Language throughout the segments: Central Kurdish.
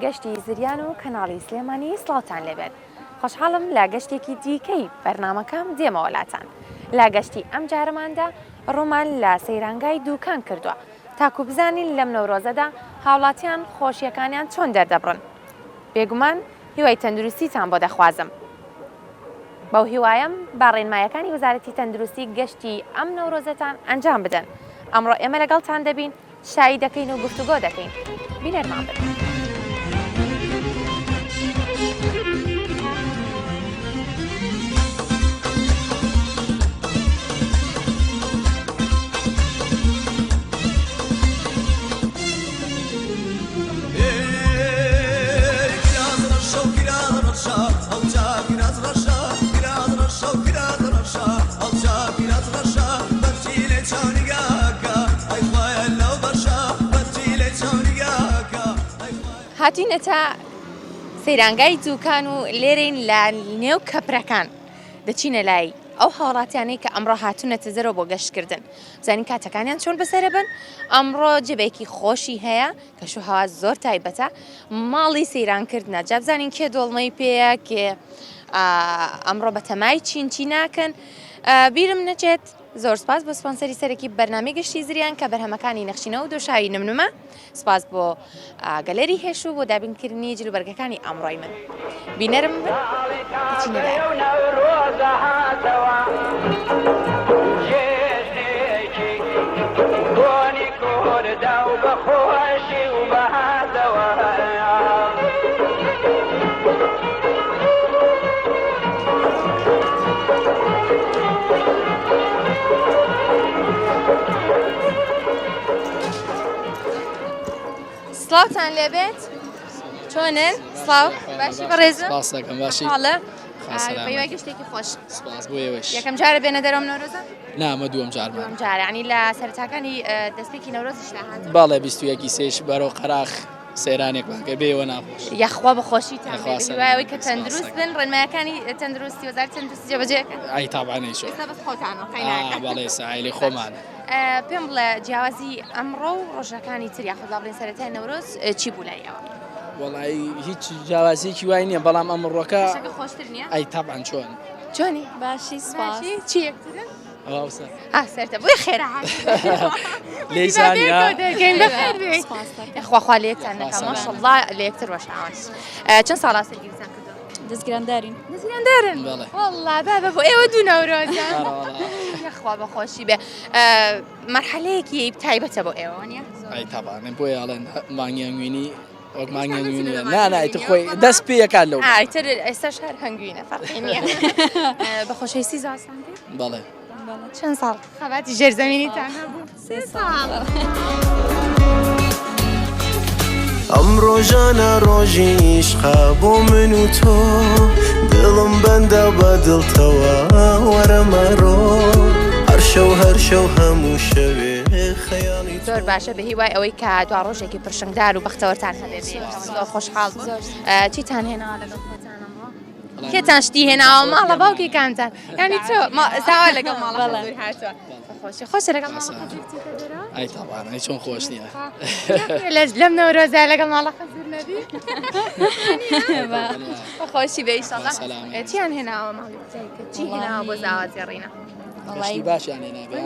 گەشتی زریان و کەناڵی سلێمانی سڵاوتان لێبێت. خۆشحاڵم لە گەشتێکی دیکەی بەرنامەکەم دێمەوەلاتان. لە گەشتی ئەم جارەماندا ڕوومان لە سەیرانگای دووکان کردووە تاکو بزانین لەم نەورۆزەدا هاوڵاتیان خۆشیەکانیان چۆن دەردەبڕن. بێگومان هیوای تەندروستیتان بۆ دەخوازم. بەو هیوایەم با ڕێنمایەکانی وەزارەتی تەندروستی گەشتی ئەم نەورۆزەتان ئەنجام بدەن. ئەمڕۆ ئێمە لەگەڵتان دەبین، شایی دەکەین و گفتوگۆ دەکەین. بینەرمان بن. هاتوینەتە سەیرانگای دووکان و لێرەین لە نێو کەپرەکان دەچینە لای ئەو هاوڵاتیانەی کە ئەمڕۆ هاتوونەتە زەرەوە بۆ گەشتکردن. زانین کاتەکانیان چۆن بەسەرە بن. ئەمڕۆ جێبێکی خۆشی هەیە کەش و هەوا زۆر تایبەتە، ماڵی سەیرانکردنە. جا بزانین کێ دۆڵمەی پێیە، کێ ئەمڕۆ بە تەمای چینچی ناکەن. بیرم نەچێت زۆر سپاس بۆ سپۆنسەری سەرەکی بەرنامەی گەشتی زریان کە بەرهەمەکانی نەخشینەوە و دۆشاوی نمنمە. سپاس بۆ گەلەری هێشوو بۆ دابینکردنی جلوبەرگەکانی ئەمڕۆی من. بینەرم بن بچینە لای. سڵاوتان لێبێت، چۆنن؟ سڵاو باشی بەڕێزم؟ باشی حاڵە؟ بەیوای گەشتێکی خۆش. سپاس بۆ ئێوەش. یەکەم جارە بێنە دەرەوە نەورۆزە؟ نا ئەمە دووەم جارمە. دووەم جارە، یعنی لە سەرەتاکانی دەستپێکی نەورۆزیشدا هاتووە؟ باڵێ 21 سێش بەرەو قەراخ سەیرانێکمان کە بێەوە ناخۆش. یەخوا بەخۆشیتان بێ، هیوایەوەی کە تەندروست بن، ڕێنمایەکانی تەندروستی وەزارەتی تەندروستی جێبەجێکەن. ئای تابانەی شۆ. ئێستا بەس خۆتانەوە قەیناکە. باڵێ ساحیلی خۆمانە. پێم بڵێ جیاوازی ئەمڕۆ و ڕۆژەکانی تر یاخود با بڵێن سەرەتای نەورۆز چی بوو لایەوە؟ وەڵی هیچ جیاوازیەکی وای نییە، بەڵام ئەمڕۆکە خۆشتر نییە؟ ئای تابان چۆن؟ چۆنی؟ باشی سپاس. چی یەکترن؟ ئەوسە. سەرتە بۆی خێرا لێزانیا خواخوا لە یەکتان نەکە ماشەڵڵا لە یەکتر بەشاوان. چەند ساڵا سەرگیریتان کردووە؟ دەستگیراندارین. دەستگیراندارن؟ وەڵڵا بابە بۆ ئێوە دوو نەورۆزە. یەخوا بەخۆشی بێ. مەرحەلەیەکی تایبەتە بۆ ئێوە نییە؟ ئای تابانێ بۆی ئاڵێن مانگیانگوینی وەک مانگیانگوینی نانایتە خۆی دەست پێیەکان لەو. ئیتر ئێستا شار هەنگوینە فەرقی نییە. بەخۆشەویستی زارسان بێ؟ بەڵێ. چەند ساڵ خەباتی ژێرزەمینیتان هەبوو؟ 3 ساڵ. ئەم ڕۆژانە ڕۆژی عیشقا بۆ من و تۆ، دڵم بەندە بە دڵتەوە وەرە مەڕۆ، هەر شەو هەموو شەوێ خەیاڵی زۆر باشە، بە هیوای ئەوەی کە دوا ڕۆژێکی پرشنگدار و بەختەوەرتان هەبێ. زۆر خۆشحاڵ چیتان هێناوە لەگەڵ خۆتان ئەمڕۆ؟ کێتان شتی هێناوە ماڵە باوکی کامتان؟ یعنی تۆ ساوا لەگەڵ ماڵە حەزور هاتووە؟ خۆشە لەگەڵ ماڵە حەزورتیکە دەرەوە؟ ئای تابانەی چۆن خۆش نییە. لەم نەورۆزە لەگەڵ ماڵە حەزور نەبی؟ بەخۆشی بێ ئیشەڵڵا. چیان هێناوە ماڵی کچەکە؟ چی هێناوە بۆ زاوازی ڕینە؟ گەشتی باشیان هێنابێ.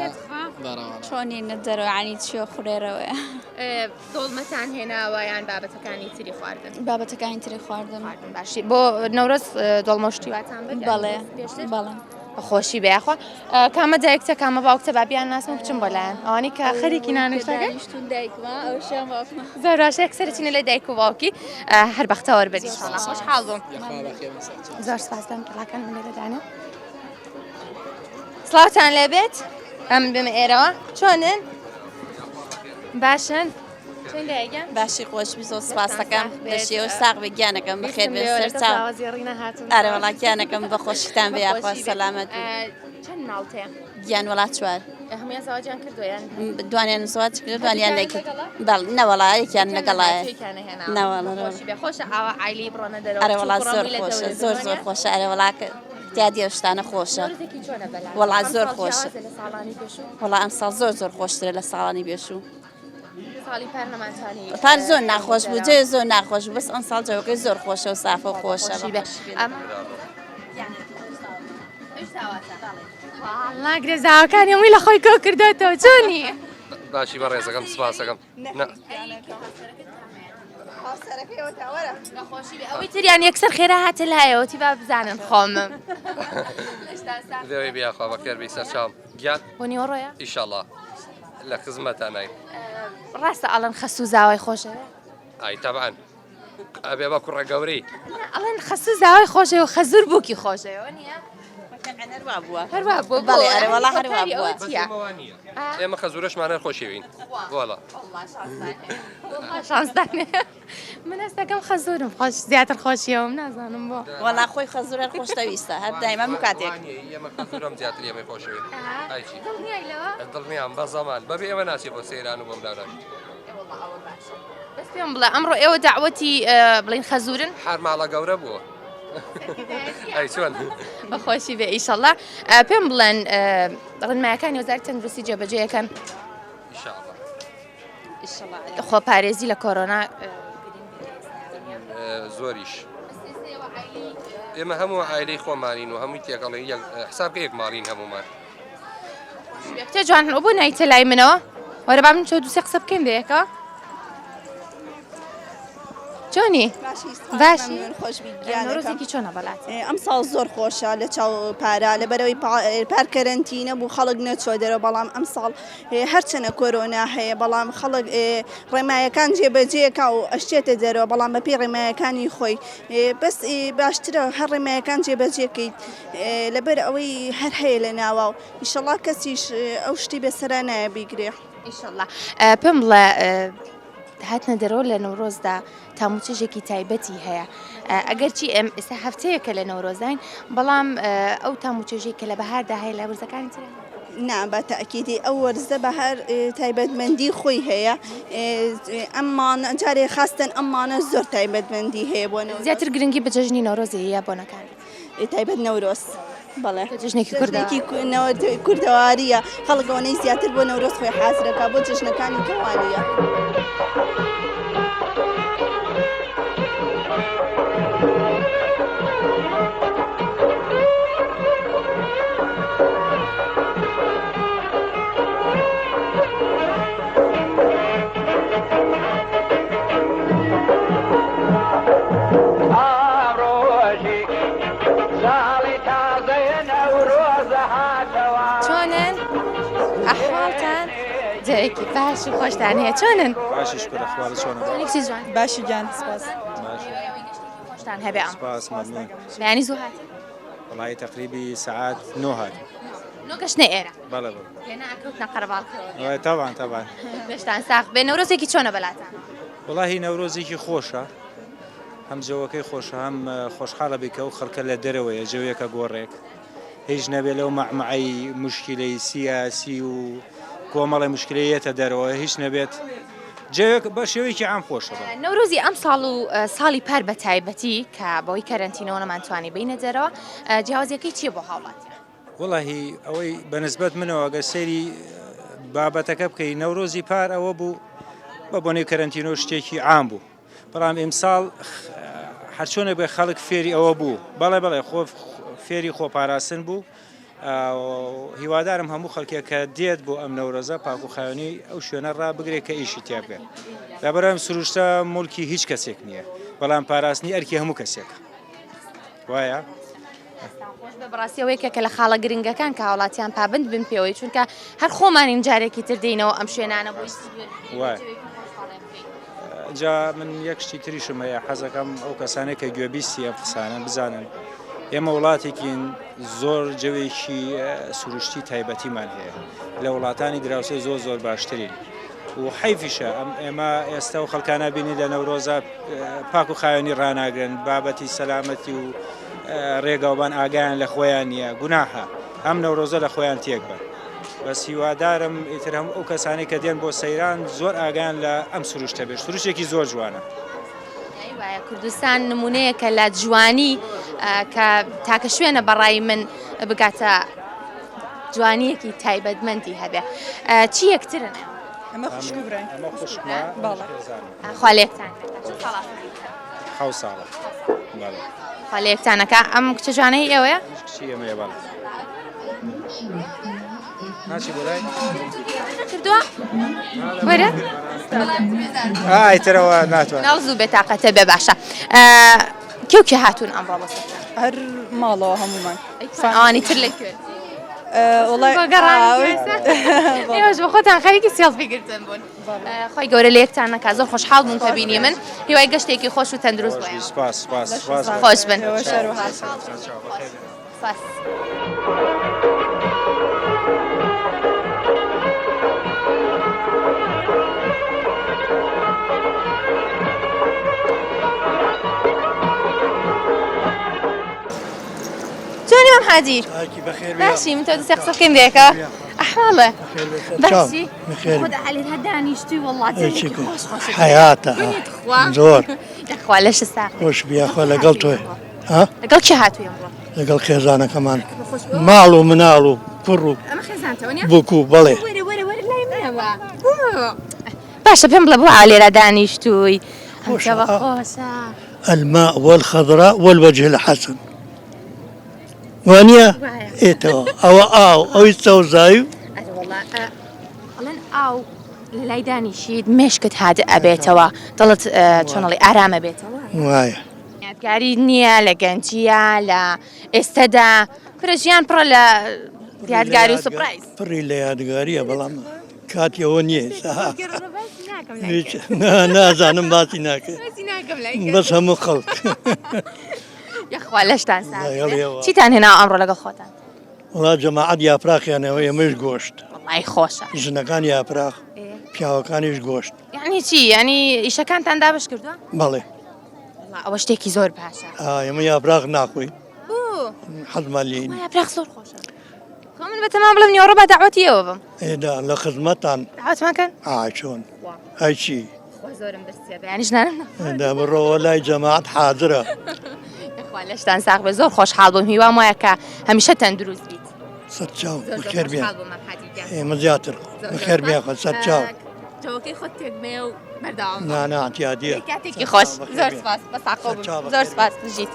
چۆنینە دەرەوە عنی چیۆ خوێرەوەیە. دۆڵمەتان هێناوە یان بابەتەکانی تری خواردن؟ بابەتەکانی تری خواردن. باشی بۆ نەورۆز دۆڵمەشتی واتان بێت؟ بەڵێ بەڵێ. بەخۆشی بێخوا. کامە دایکتە کامە باوکتە بابیان ناسم بچم بۆ لایەن ئەوانی کە خەریکی نانوشتەکەی زۆر باشە یەکسەرچینە لە دایک و باوکی هەر بەختەوەر بێت ئینشاڵڵا. خۆشحاڵ بووم. زۆر سپاس دەم کەڵاکان من لێرەدانە. سڵاوتان لێبێت، ئەم بمە ئێرەوە چۆنن؟ باشن؟ چۆن دایگە؟ باشی خۆشبی زۆر سپاس دەکەم لەشێوە ساغ بێ گیانەکەم بەخێر بێ سەرچاو. ئەرە وەڵا گیانەکەم بە خۆشیتان بێ یاخوا سەلامەت. چەند ماڵتەیە؟ گیان وڵات چوار. هەموویان زەواجیان کردویان؟ دوانیان زەواج کرد دوانیان لێکرد. بەڵ نەوەڵا یەکیان لەگەڵایە. نەوەڵا خۆشە ئاوا عایلی بڕۆنە دەرەوە. ئەرە وڵات زۆر خۆشە زۆر خۆشە. ئەرە وڵا دیادی شتانە خۆشە. وەڵا زۆر خۆشە. وەڵا ئەم ساڵ زۆر خۆشترە لە ساڵانی پێشوو. ساڵی پار نەمانتوانی پار زۆر ناخۆش بوو جێ زۆر ناخۆش بوو بەس ئەم ساڵ جەوەکەی زۆر خۆشە و سافە و خۆشە ناگرێ زاوەکانی هەمووی لە خۆی کۆ کردێتەوە چۆنی؟ باشی بە ڕێزەکەم سپاسەکەم ئەوەی تریان یەکسەر خێرا هاتە لایەوەتی با بزانن خۆمم دەوێ بیاخوا بەخێر بی سەرچاوم گیان بۆ نیوەڕۆیە؟ ئیشەڵڵا لە خزمەتان ناین ڕاستە ئەڵەن خەسوو زاوای خۆشەوە؟ ئای تەبعەن ئەبێ بە کوڕە گەورەی ئەڵەن خەسوو زاوای خۆشەوە خەزور بووکی خۆشەوە نییە؟ هەروە بووە بەڵێ ئەرێ وەڵا هەروە بووە ئێمە خەزورەشمانە خۆشیوین وەڵا شانسدانێ من هەستەکەم خەزورم خۆش زیاتر خۆشیەوەم نازانم بۆ وەڵا خۆی خەزورە خۆشەویستە هەر دایما و کاتێک ئێمە خەزورم زیاتر ئێمەی خۆشەوی ئایچی دڵنیام بە زەمان بەبێ ئێمە ناچێ بۆ سەیران و بۆم داڕان بەس پێم بڵێ ئەمڕۆ ئێوە داوەتی بڵین خەزورن هەر ماڵە گەورە بووە ئەی چۆن بەخۆشی بێ ئیشەڵڵا پێم بڵێن ڕنمایەکانی وەزارەتی تەندروستی جێبەجێیەکەن خۆ پارێزی لە کۆرۆنا زۆریش ئێمە هەموو عایلەی خۆمانین و هەمووی تێکەڵی حساب یەک ماڵین هەمومان کتێ جوان بۆ نایتە لای منەوە وەرە با من چۆ دووسێ قسە بکەین بەیەکە چۆنی؟ باشی نۆرۆزێکی چۆنە بەڵات ئەم ساڵ زۆر خۆشە لە چاو پارە لەبەرەوەی پار کەرەنتینە بوو خەڵک نەچۆ دەرەوە بەڵام ئەم ساڵ هەرچەنە کۆرۆنا هەیە بەڵام خەڵک ڕێمایەکان جێبەجێکە و ئەشتێتە دەرەوە بەڵام بەپێی ڕێمایەکانی خۆی بەس باشترە هەر ڕێمایەکان جێبەجێکەیت لەبەر ئەوەی هەر هەیە لە ناوە و ئیشەڵڵا کەسیش ئەو شتی بەسەرا نایە بیگرێ ئیشەڵڵا پێم بڵێ هاتنە دەرەوە لە نەورۆزدا تاموچێژێکی تایبەتی هەیە ئەگەر چی ئەم ئێستا هەفتەیەکە لە نەورۆزین بەڵام ئەو تاموچێژێک کە لە بەهاردا هەیە لە وەرزەکانی تر نا بە تاکیدی ئەو وەرزە بە هەر تایبەتمەندی خۆی هەیە ئەممان جارێ خاستن ئەمانە زۆر تایبەتمەندی هەیە بۆ زیاتر گرنگی بە جەژنی نەورۆزی هەیە بۆنەکان تایبەت نەورۆز بەڵێ جژنێکی کوردێکی کوردەواریە خەڵگەوانەی زیاتر بۆ نەورۆز خۆی حازرەکە بۆ جژنەکانی کەوانیە. جەیەکی باش و خۆشتان هەیە چۆنن؟ باشیش کورە خوارە چۆنە؟ چۆنێکی جوان باشی گیان سپاس خۆشتان هەبێ ئەم سپاس مەمنون بەیانی زوو هات وڵی تقریبی سعات 9 هات نۆگەشتە ئێرە بەڵێ لێنا ئەکەوتنە قەرەباڵکەوە تاوان تاوان گەشتان ساخ بێ نەورۆزێکی چۆنە بەلاتان؟ وڵی نەورۆزێکی خۆشە هەم جەوەکەی خۆشە هەم خۆشحاڵە بیکە و خەڵکە لە دەرەوەیە جەوەیەکە گۆڕێک هیچ نەبێت لەو مەعمەعی موشکیلەی سیاسی و کۆمەڵی مشکلەیەتە دەرەوە هیچ نەبێت جەوێک بە شێوەیەکی عام خۆشە نەورۆزی ئەم ساڵ و ساڵی پار بە تایبەتی کە بەوەی کەرەنتینەوە نەمانتوانی بینە دەرەوە جیاوازیەکەی چییە بۆ هاوڵاتیان؟ وڵی ئەوەی بەنسبەت منەوە گە سەیری بابەتەکە بکەی نەورۆزی پار ئەوە بوو بە بۆنەی کەرەنتینۆ شتێکی عام بوو بەڵام ئیمساڵ هەرچۆنە بێ خەڵک فێری ئەوە بوو بەڵێ خۆ فێری خۆپاراستن بوو هیوادارم هەموو خەڵکێک کە دێت بۆ ئەم نەورۆزە پاک و خاوێنی ئەو شوێنە ڕابگرێت کە ئیشی تیا بێت لەبەرەم سروشتە مولکی هیچ کەسێک نییە بەڵام پاراستنی ئەرکی هەموو کەسێک وایە؟ بەڕاستیەوەیکە کە لە خاڵە گرنگەکان کە هاوڵاتیان پابند بن پێوەی چونکە هەر خۆمانین جارێکی تر دێنەوە ئەم شوێنانە بۆی وای جا من یەک شتی تریشم هەیە حەزەکەم ئەو کەسانێک کە گوێبیستی ئەم قسانە بزانن ئێمە وڵاتێکین زۆر جەوێکی سروشتی تایبەتیمان هەیە لە وڵاتانی دراوسێ زۆر باشترین و حیفیشە ئێمە ئێستا و خەڵکانە بینی لە نەورۆزە پاک و خاوێنی ڕناگرن بابەتی سەلامەتی و ڕێگاوبان ئاگایان لە خۆیان نییە گوناحە ئەم نەورۆزە لە خۆیان تێک بە بەس هیوادارم ئیتر هەم ئەو کەسانی کە دێن بۆ سەیران زۆر ئاگایان لە ئەم سروشتە بێت سروشتێکی زۆر جوانە کوردستان نمونەیەکە لە جوانی کە تاکە شوێنە بەڕای من بگاتە جوانیەکی تایبەتمەندی هەبێ چی یەکترن ئەمە خوشک و برای ئەمە خوشکمە خوا لێکتان حەو ساڵە خوا لێکتانەکە ئەم کچە جوانەی ئێوەیە کچی ئەمەیە بەڵێ ناچی بۆ لای کردووە وەرە ئایترەوە ناتوانێت ناو زوو بێتاقەتە بێ باشە کێوکێ هاتوون ئەمڕۆ بەسەر هەر ماڵەوە هەمومان ئەوانی تر لەکوێ وڵای ئێوەش بە خۆتان خەریکی سێڵفی گرتن بوون خۆی گەورە لە یەکتان نەکا زۆر خۆشحاڵ بوون کە بینی من هیوای گەشتێکی خۆش و تەندروست بووە سپاس سپاس سپاس خۆش بن سپاس. جوني مام حاجير بخير ماشي من تودي سيخ سكين ذيك أحواله ماشي بخير خد علي الهداني يشتوي والله تلك خوش خوش حياته زور يا أخوة ليش الساعة وش بيا أخوة لقلتوه ها قلت شو هاتوا يوم لقل خيزانة كمان مالو منالو كرو أما خزانته ونيا بوكو بلي ورا لا يمنوا باشا بيمبلا بو علي الهداني يشتوي خوش خوشة الماء والخضراء والوجه الحسن وانيا ايتو او يستو زايو والله والله أو لای دانیشید مشکت هاد ئەبێتەوە دڵت چۆنەڵی ئارامە بێتەوە وایە یادگاری نییە لە گەنجیە لە ئێستەدا پرژیان پڕە لە یادگاری و سپرایز پڕی لە یادگاریە بەڵام کاتیەوە نییە نازانم باسی ناکە بەس هەموو خەڵک یخوا لەشتان چیتان هێنا ئەمڕۆ لەگەڵ خۆتان وڵات جەماعەت یاپراخیانەوە ئێمەش گۆشت وڵای خۆشە ژنەکان یاپراخ پیاوەکانیش گۆشت یعنی چی ینی ئیشەکانتان دابش کردووە بەڵێ ئەوە شتێکی زۆر باشە ئێمە یاپراخ ناخۆین حەزمان لێین یاپراخ زۆر خۆشە خۆ من بەتەمام بڵم نیوەڕۆ بە داوەتی ئێوە بم ئێدا لە خزمەتان داوەتمان کەن چۆن هەی چی زۆرم برسێ بەیانی ژنانم ئێدا بڕۆوە لای جەماعەت حاضرە یخوا لەشتان ساق بێ زۆر خۆشحاڵ بووم هیوام وایە کە هەمیشە تەندروست بیت سەد چاو بەخێر بێن ئێمە زیاتر بەخێر بێخە سەد چاو چاوەکەی خۆت تێگمێ و بەرداوام نانە ئەتیادیە کاتێکی خۆش زۆر سپاس بە ساقۆ بووم زۆر سپاس بژیت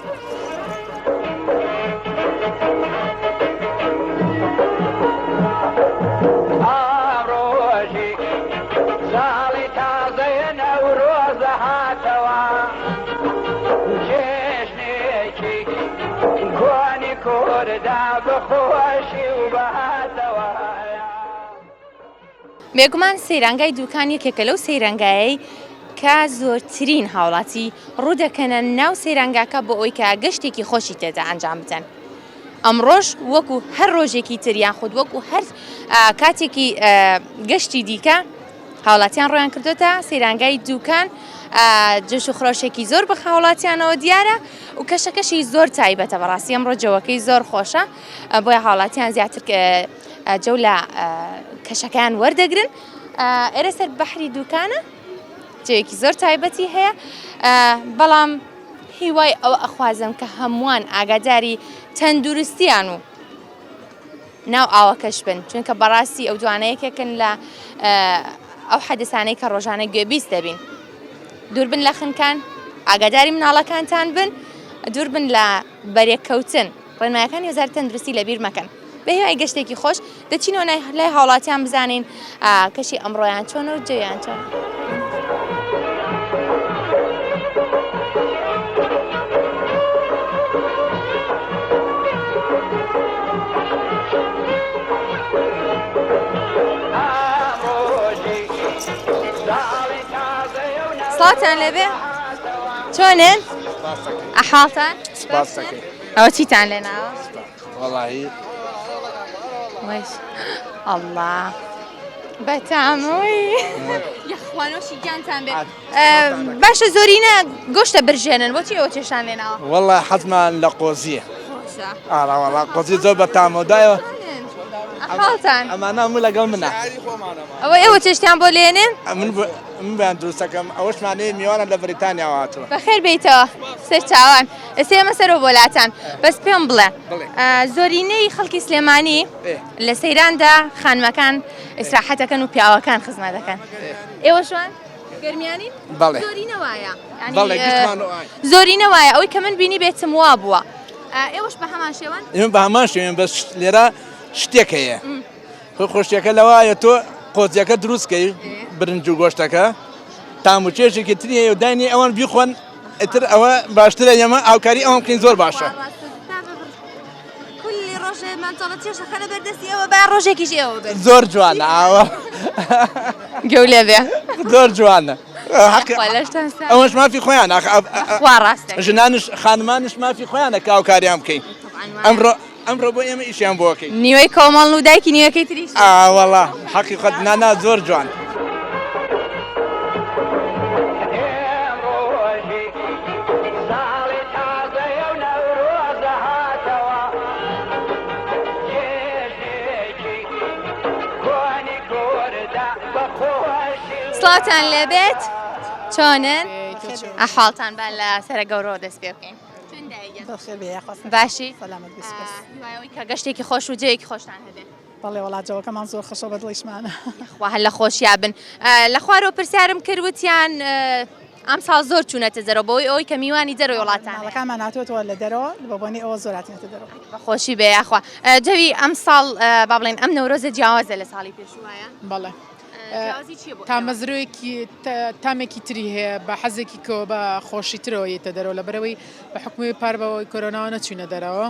بێگومان سەیرانگای دوکان یەکێکە لەو سەیرانگایەی کە زۆرترین هاوڵاتی ڕوودەکەنە ناو سەیرانگاکە بۆ ئەوی کە گەشتێکی خۆشی تێدا ئەنجام بدەن. ئەمڕۆژ وەکو هەر ڕۆژێکی تریان خود وەکو هەر کاتێکی گەشتی دیکە هاوڵاتیان ڕۆیان کردوتە سەیرانگای دوکان جەش و خڕۆشێکی زۆر بە هاوڵاتیانەوە دیارە و کەشەکەشی زۆر تایبەتە بەڕاستی ئەمڕۆ جەوەکەی زۆر خۆشە بۆیە هاوڵاتیان زیاتر جەو لە کەشەکەیان وەردەگرن. ئێرە سەر بەحری دوکانە جەوێکی زۆر تایبەتی هەیە بەڵام هیوای ئەوە ئەخوازم کە هەمووان ئاگاداری تەندروستیان و ناو ئاوەکەش بن چونکە بەڕاستی ئەو دوانەیەکێکن لە ئەو حەدەسانەی کە ڕۆژانە گوێبیست دەبین. دوور بن لە خنکان ئاگاداری مناڵەکانتان بن دوور بن لە بەرێککەوتن ڕێنمایەکان هێزار تەندروستی لەبیر مەکەن. بە هیوای گەشتێکی خۆش دەچینەوە لای هاوڵاتیان بزانین کەشی ئەمڕۆیان چۆنە و جێیان چۆن. سڵاتان لەبێ چۆنن؟ ئەحواڵتان؟ ئەوە چیتان لێناوە؟ وەڵاهی وەش ئەڵڵا بەتامۆی یەخوانۆشی گیانتان بێ باشە زۆرینە گۆشتە برژێنن بۆچی ئەوە چێشان لێناوە؟ وەڵا حەزمان لە قۆزیە. خۆشە ئاڕاوەڵا قۆزی زۆر بە تامۆدایەوە حاڵتان ئەمانە هەموو لەگەڵ منە ئەوە ئێوە چێشتیان بۆ لێنن من بەیان دروستەکەم ئەوەشمانەیە میوانە لە بریتانیا هاتووە بەخێر بیتەوە سەر چاوان ئێستا ئێمە سەرەوە بۆلاتان بەس پێم بڵێ زۆرینەی خەڵکی سلێمانی لە سەیراندا خانمەکان ئیسراحەتەکەن و پیاوەکان خزمەت دەکەن ئێوە شوان گەرمیانی بەڵێ زۆرینە وایە بەڵێ گشتمان وایە زۆرینە وایە ئەوەی کە من بینی بێتم وا بووە ئێوەش بە هەمان شێوەن ئێمە بە هەمان شوێن بەس لێرە شتێک هەیە خۆشیەکە لەوایە تۆ قۆزیەکە دروستکەی برنج و گۆشتەکە تام و چێژێکی تری هەیە و دانی ئەوان بیخۆن ئیتر ئەوە باشترە ئێمە هاوکاری ئەوان بکەین زۆر باشە کولی ڕۆژێ مانتۆڵە چێشەکە لە بەردەستی ئەوە با ڕۆژێکیش ئێوە بێت زۆر جوانە ئاوە گەولێ بێ زۆر جوانە لەشتان ئەوەش مافی خۆیان خوا ڕاستە ژنانش خانمانش مافی خۆیانە کە هاوکاریان بکەین ئەمڕۆ بۆ ئێمە ئیشیان بۆکەین نیوەی کۆمەڵ و دایکی نیوەکەی تریش وەڵا حەقیقەت نانا زۆر جوان سڵاتان لێبێت چۆنن ئەحواڵتان با لە سەرە گەورەوە دەست پێ بکەین باشی هیوایەوەی کە گەشتێکی خۆش و جەیەکی خۆشتان هەبێت بەڵێ وڵاتەوەکەمان زۆر خۆشە بە دڵیشمانە خوا هەر لە خۆشیا بن لە خوارەوە پرسیارم کردوتیان ئەم ساڵ زۆر چوونەتە دەرەوە بۆی ئەوەی کە میوانی دەرەوە وڵاتانەکانمان هاتووەتەوە لە دەرەوە بە بۆنی ئەوە زۆراتێتە دەرەوە بەخۆشی بێ یاخوا جەوی ئەم ساڵ با بڵێن ئەم نەورۆزە جیاوازە لە ساڵی پێشوایە بەڵێ تامەزرۆیەکی تامێکی تری هەیە بە حەزێکی کۆ بە خۆشی ترەوەیتە دەرەوە لە بەرەوەی بە حکومی پاربەوەی کۆرۆناوە نەچوونە دەرەوە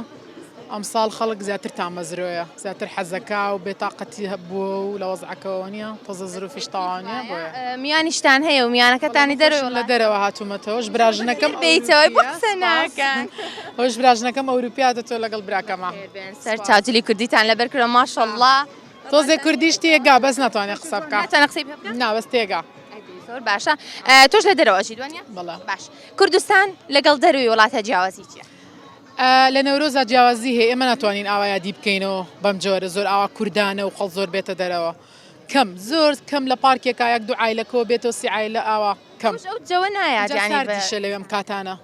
ئەم ساڵ خەڵک زیاتر تامەزرۆیە زیاتر حەزەکە و بێتاقەتی هەبووە و لە وەزعەکەەوە نیە تۆزە زروفیش تاوانە بۆیە میانیشتان هەیە و میانەکەتانی دەرەوە لە دەرەوە هاتوومەتەوەش براژنەکەم بیتەوەی بۆ قسە ناکەن هۆش براژنەکەم ئەوروپیاتە تۆ لەگەڵ براکەمە سەر چاوجلی کوردیتان لەبەر کردە ماشەڵڵا تۆزێ کوردیش تێگا بەس ناتوانێت قسە بکە قسەی ناوەس تێگا زۆر باشە تۆش لە دەرەوەشی دوانە بەڵێ باش کوردستان لەگەڵ دەروی وڵاتە جیاوازی چیە لە نەورۆزە جیاوازی هەیە ئێمە ناتوانین ئاوایادی بکەینەوە بەم جۆرە زۆر ئاوا کوردانە و خەڵ زۆر بێتە دەرەوە کەم زۆر کەم لە پارکێکا یەک دوو عایلەکەەوە بێتەوە سی عایلە ئاوا کەم جەوە نایە لەوێم کاتانە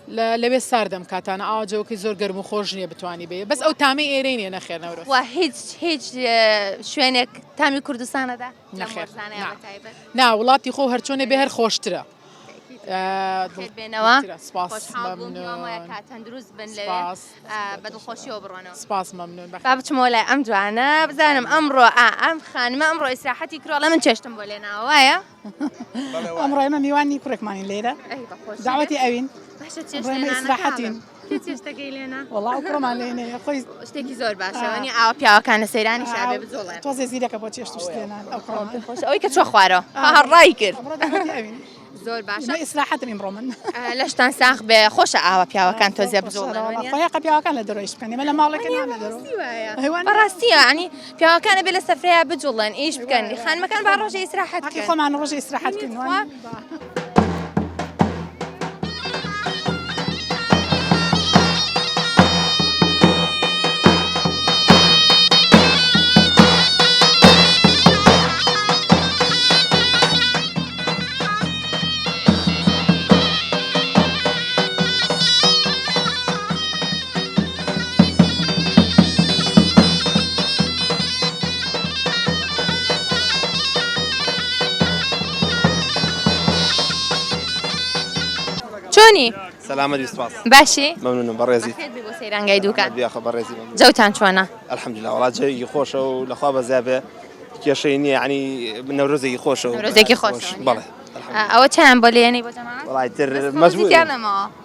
لەوێ ساردەم کاتانە ئاواجەوەکەی زۆر گەرم و خۆش نییە بتوانانی بێ بەس ئەو تامی ئێرەی نیە نەخێنەوە و هیچ شوێنێک تامی کوردستانەدا نەخێر نا وڵاتی خۆ هەرچۆنێ بێ هەر خۆشترە بێنەوە دروست بن بەدڵخۆشیەوە بڕۆنەوە سپاس مەمنون با بچمەوە لای ئەم جوانە بزانم ئەمڕۆ ئەم خانمە ئەمڕۆ ئیسراحەتی کراڵە من چێشتم بۆ لێناوە وایە ئەمڕۆ ئێمە میوانی کوڕێکمانی لێرە داوەتی ئەوین ئیسراحەتین چێشتەکەی لێنا وەڵا ئەو کوڕمان لێنەیە خۆی شتێکی زۆر باشەوەنی ئاوا پیاوەکانە سەیرانی شابێ بجوڵێن تۆزێ زیرەکە بۆ چێشت لێنان ئەوەی کە چۆ خوارەوە هەڕای کرد زۆر باشە ئیسراحەتم ئیمڕۆ من لەشتان ساخ بێ خۆشە ئاوا پیاوەکان تۆزێ بجوڵێن خۆیاقە پیاوەکان لە دەرۆیش بکەنی لە ماڵەکە لە دەرەوە بەڕاستیە ینی پیاوەکانە بێ لە سەفرەیە بجوڵێن ئیش بکەن خانمەکان با ڕۆژێ ئیسراحەت خۆمان ڕۆژێ ئیسراحەتکردن چۆنی؟ سلامەتی سپاس باشی؟ مەمنونم بەڕێزی بۆ سەیرانگەی دووکان بیاخە بەڕێزی جەوتان چۆنە؟ الحەمدولillah وڵات جەوێکی خۆشە و لەخوا بەزای بێ کێشەی نییە ینی نەورۆزێکی خۆشە و نەورۆزێکی خۆش بەڵێ ئەوە چیان بۆ لێنەی بۆ جەماعەت؟ وڵای تر مەجبور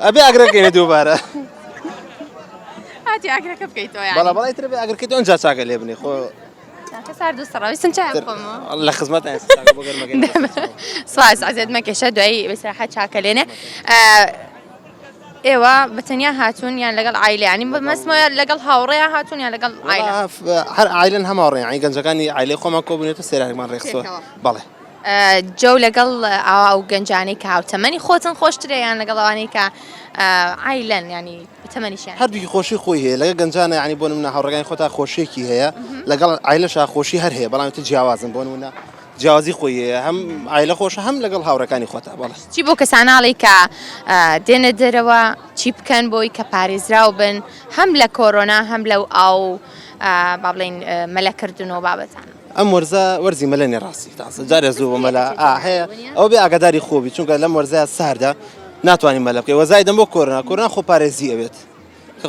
ئەبێ ئەگرەکەینە دووبارە هاتی ئاگرەکە بکەیتەوە بەڵێ بەڵای تر بێ ئەگرکەیت ئەنجا چاکە لێ بنێ خۆ سار دوست ڕاویستم چای بخۆمەوە لە خزمەت سواز عزیز مەکێشە دوایی بەسراحەت چاکە لێنێ ئێوە بەتەنیا هاتوون یان لەگەڵ عایلەیانی مەسمۆیە لەگەڵ هاوڕێیا هاتوون یان لەگەڵ عایلە هەر عایلەن هەماوڕێن ینی گەنجەکانی عایلەی خۆمان کۆبوونێتە سێرانێکمان ڕێخستەوە بەڵێ جەو لەگەڵ ئاوا و گەنجانەی کە هاوتەمەنی خۆتن خۆشترە یان لەگەڵ ئەوانەی کە عایلەن ینی تەمەنیشیان هەردووکی خۆشی خۆی هەیە لەگە گەنجانە ینی بۆ نمونە هاوڕێگانی خۆتا خۆشیێکی هەیە لەگەڵ عیلەشا خۆشی هەر هەیە بەڵام تە جیاوازن بۆ نمونە جیاوازی خۆی هەیە هەم عیلە خۆشە هەم لەگەڵ هاوڕەکانی خۆتا بەڵێ چی بۆ کەساناڵی کە دێنە دەرەوە چی بکەن بۆی کە پارێزراو بن هەم لە کۆرۆنا هەم لەو ئاو با بڵێن مەلەکردنەوە بابەتان ئەم وەرزە وەرزی مەلەنی ڕاستی تاسە جارێ زوو بە مەلا هەیە ئەو بێ ئاگاداری خۆبی چونکە لەم وەرزە ساردا ناتوانین مەلە بکەی وەزای دەم بۆ کۆرۆنا خۆپارێزی ئەوێت کە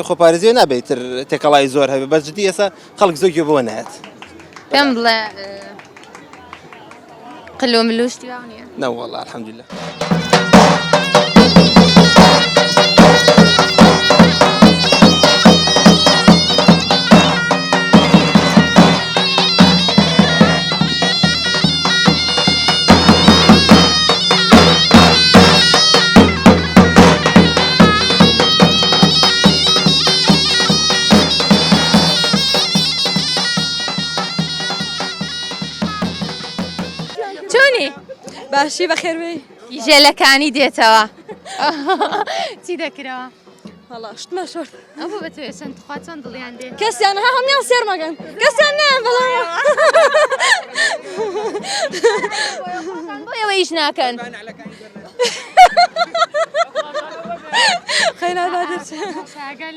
خۆپارێزی نابێت تێکەڵای زۆر هەبێت بەجددی ئێستا خەڵک زۆر بۆ نایەت پێم بڵێ قلو ملوشتی نییە نەوەڵڵا الحەمدولله چۆنی؟ باشی بەخێربێ ژێلەکانی دێتەوە چی دەکرەوە؟ هەڵا شتمە شۆر ئەو بۆ بە توێ چەند خوا چۆن دڵیان دێ کەسیان ها هەمیان سێرمەگەن کەسیان نیان بەڵام بۆ ئێوە ئیش ناکەن خەینا بادرچ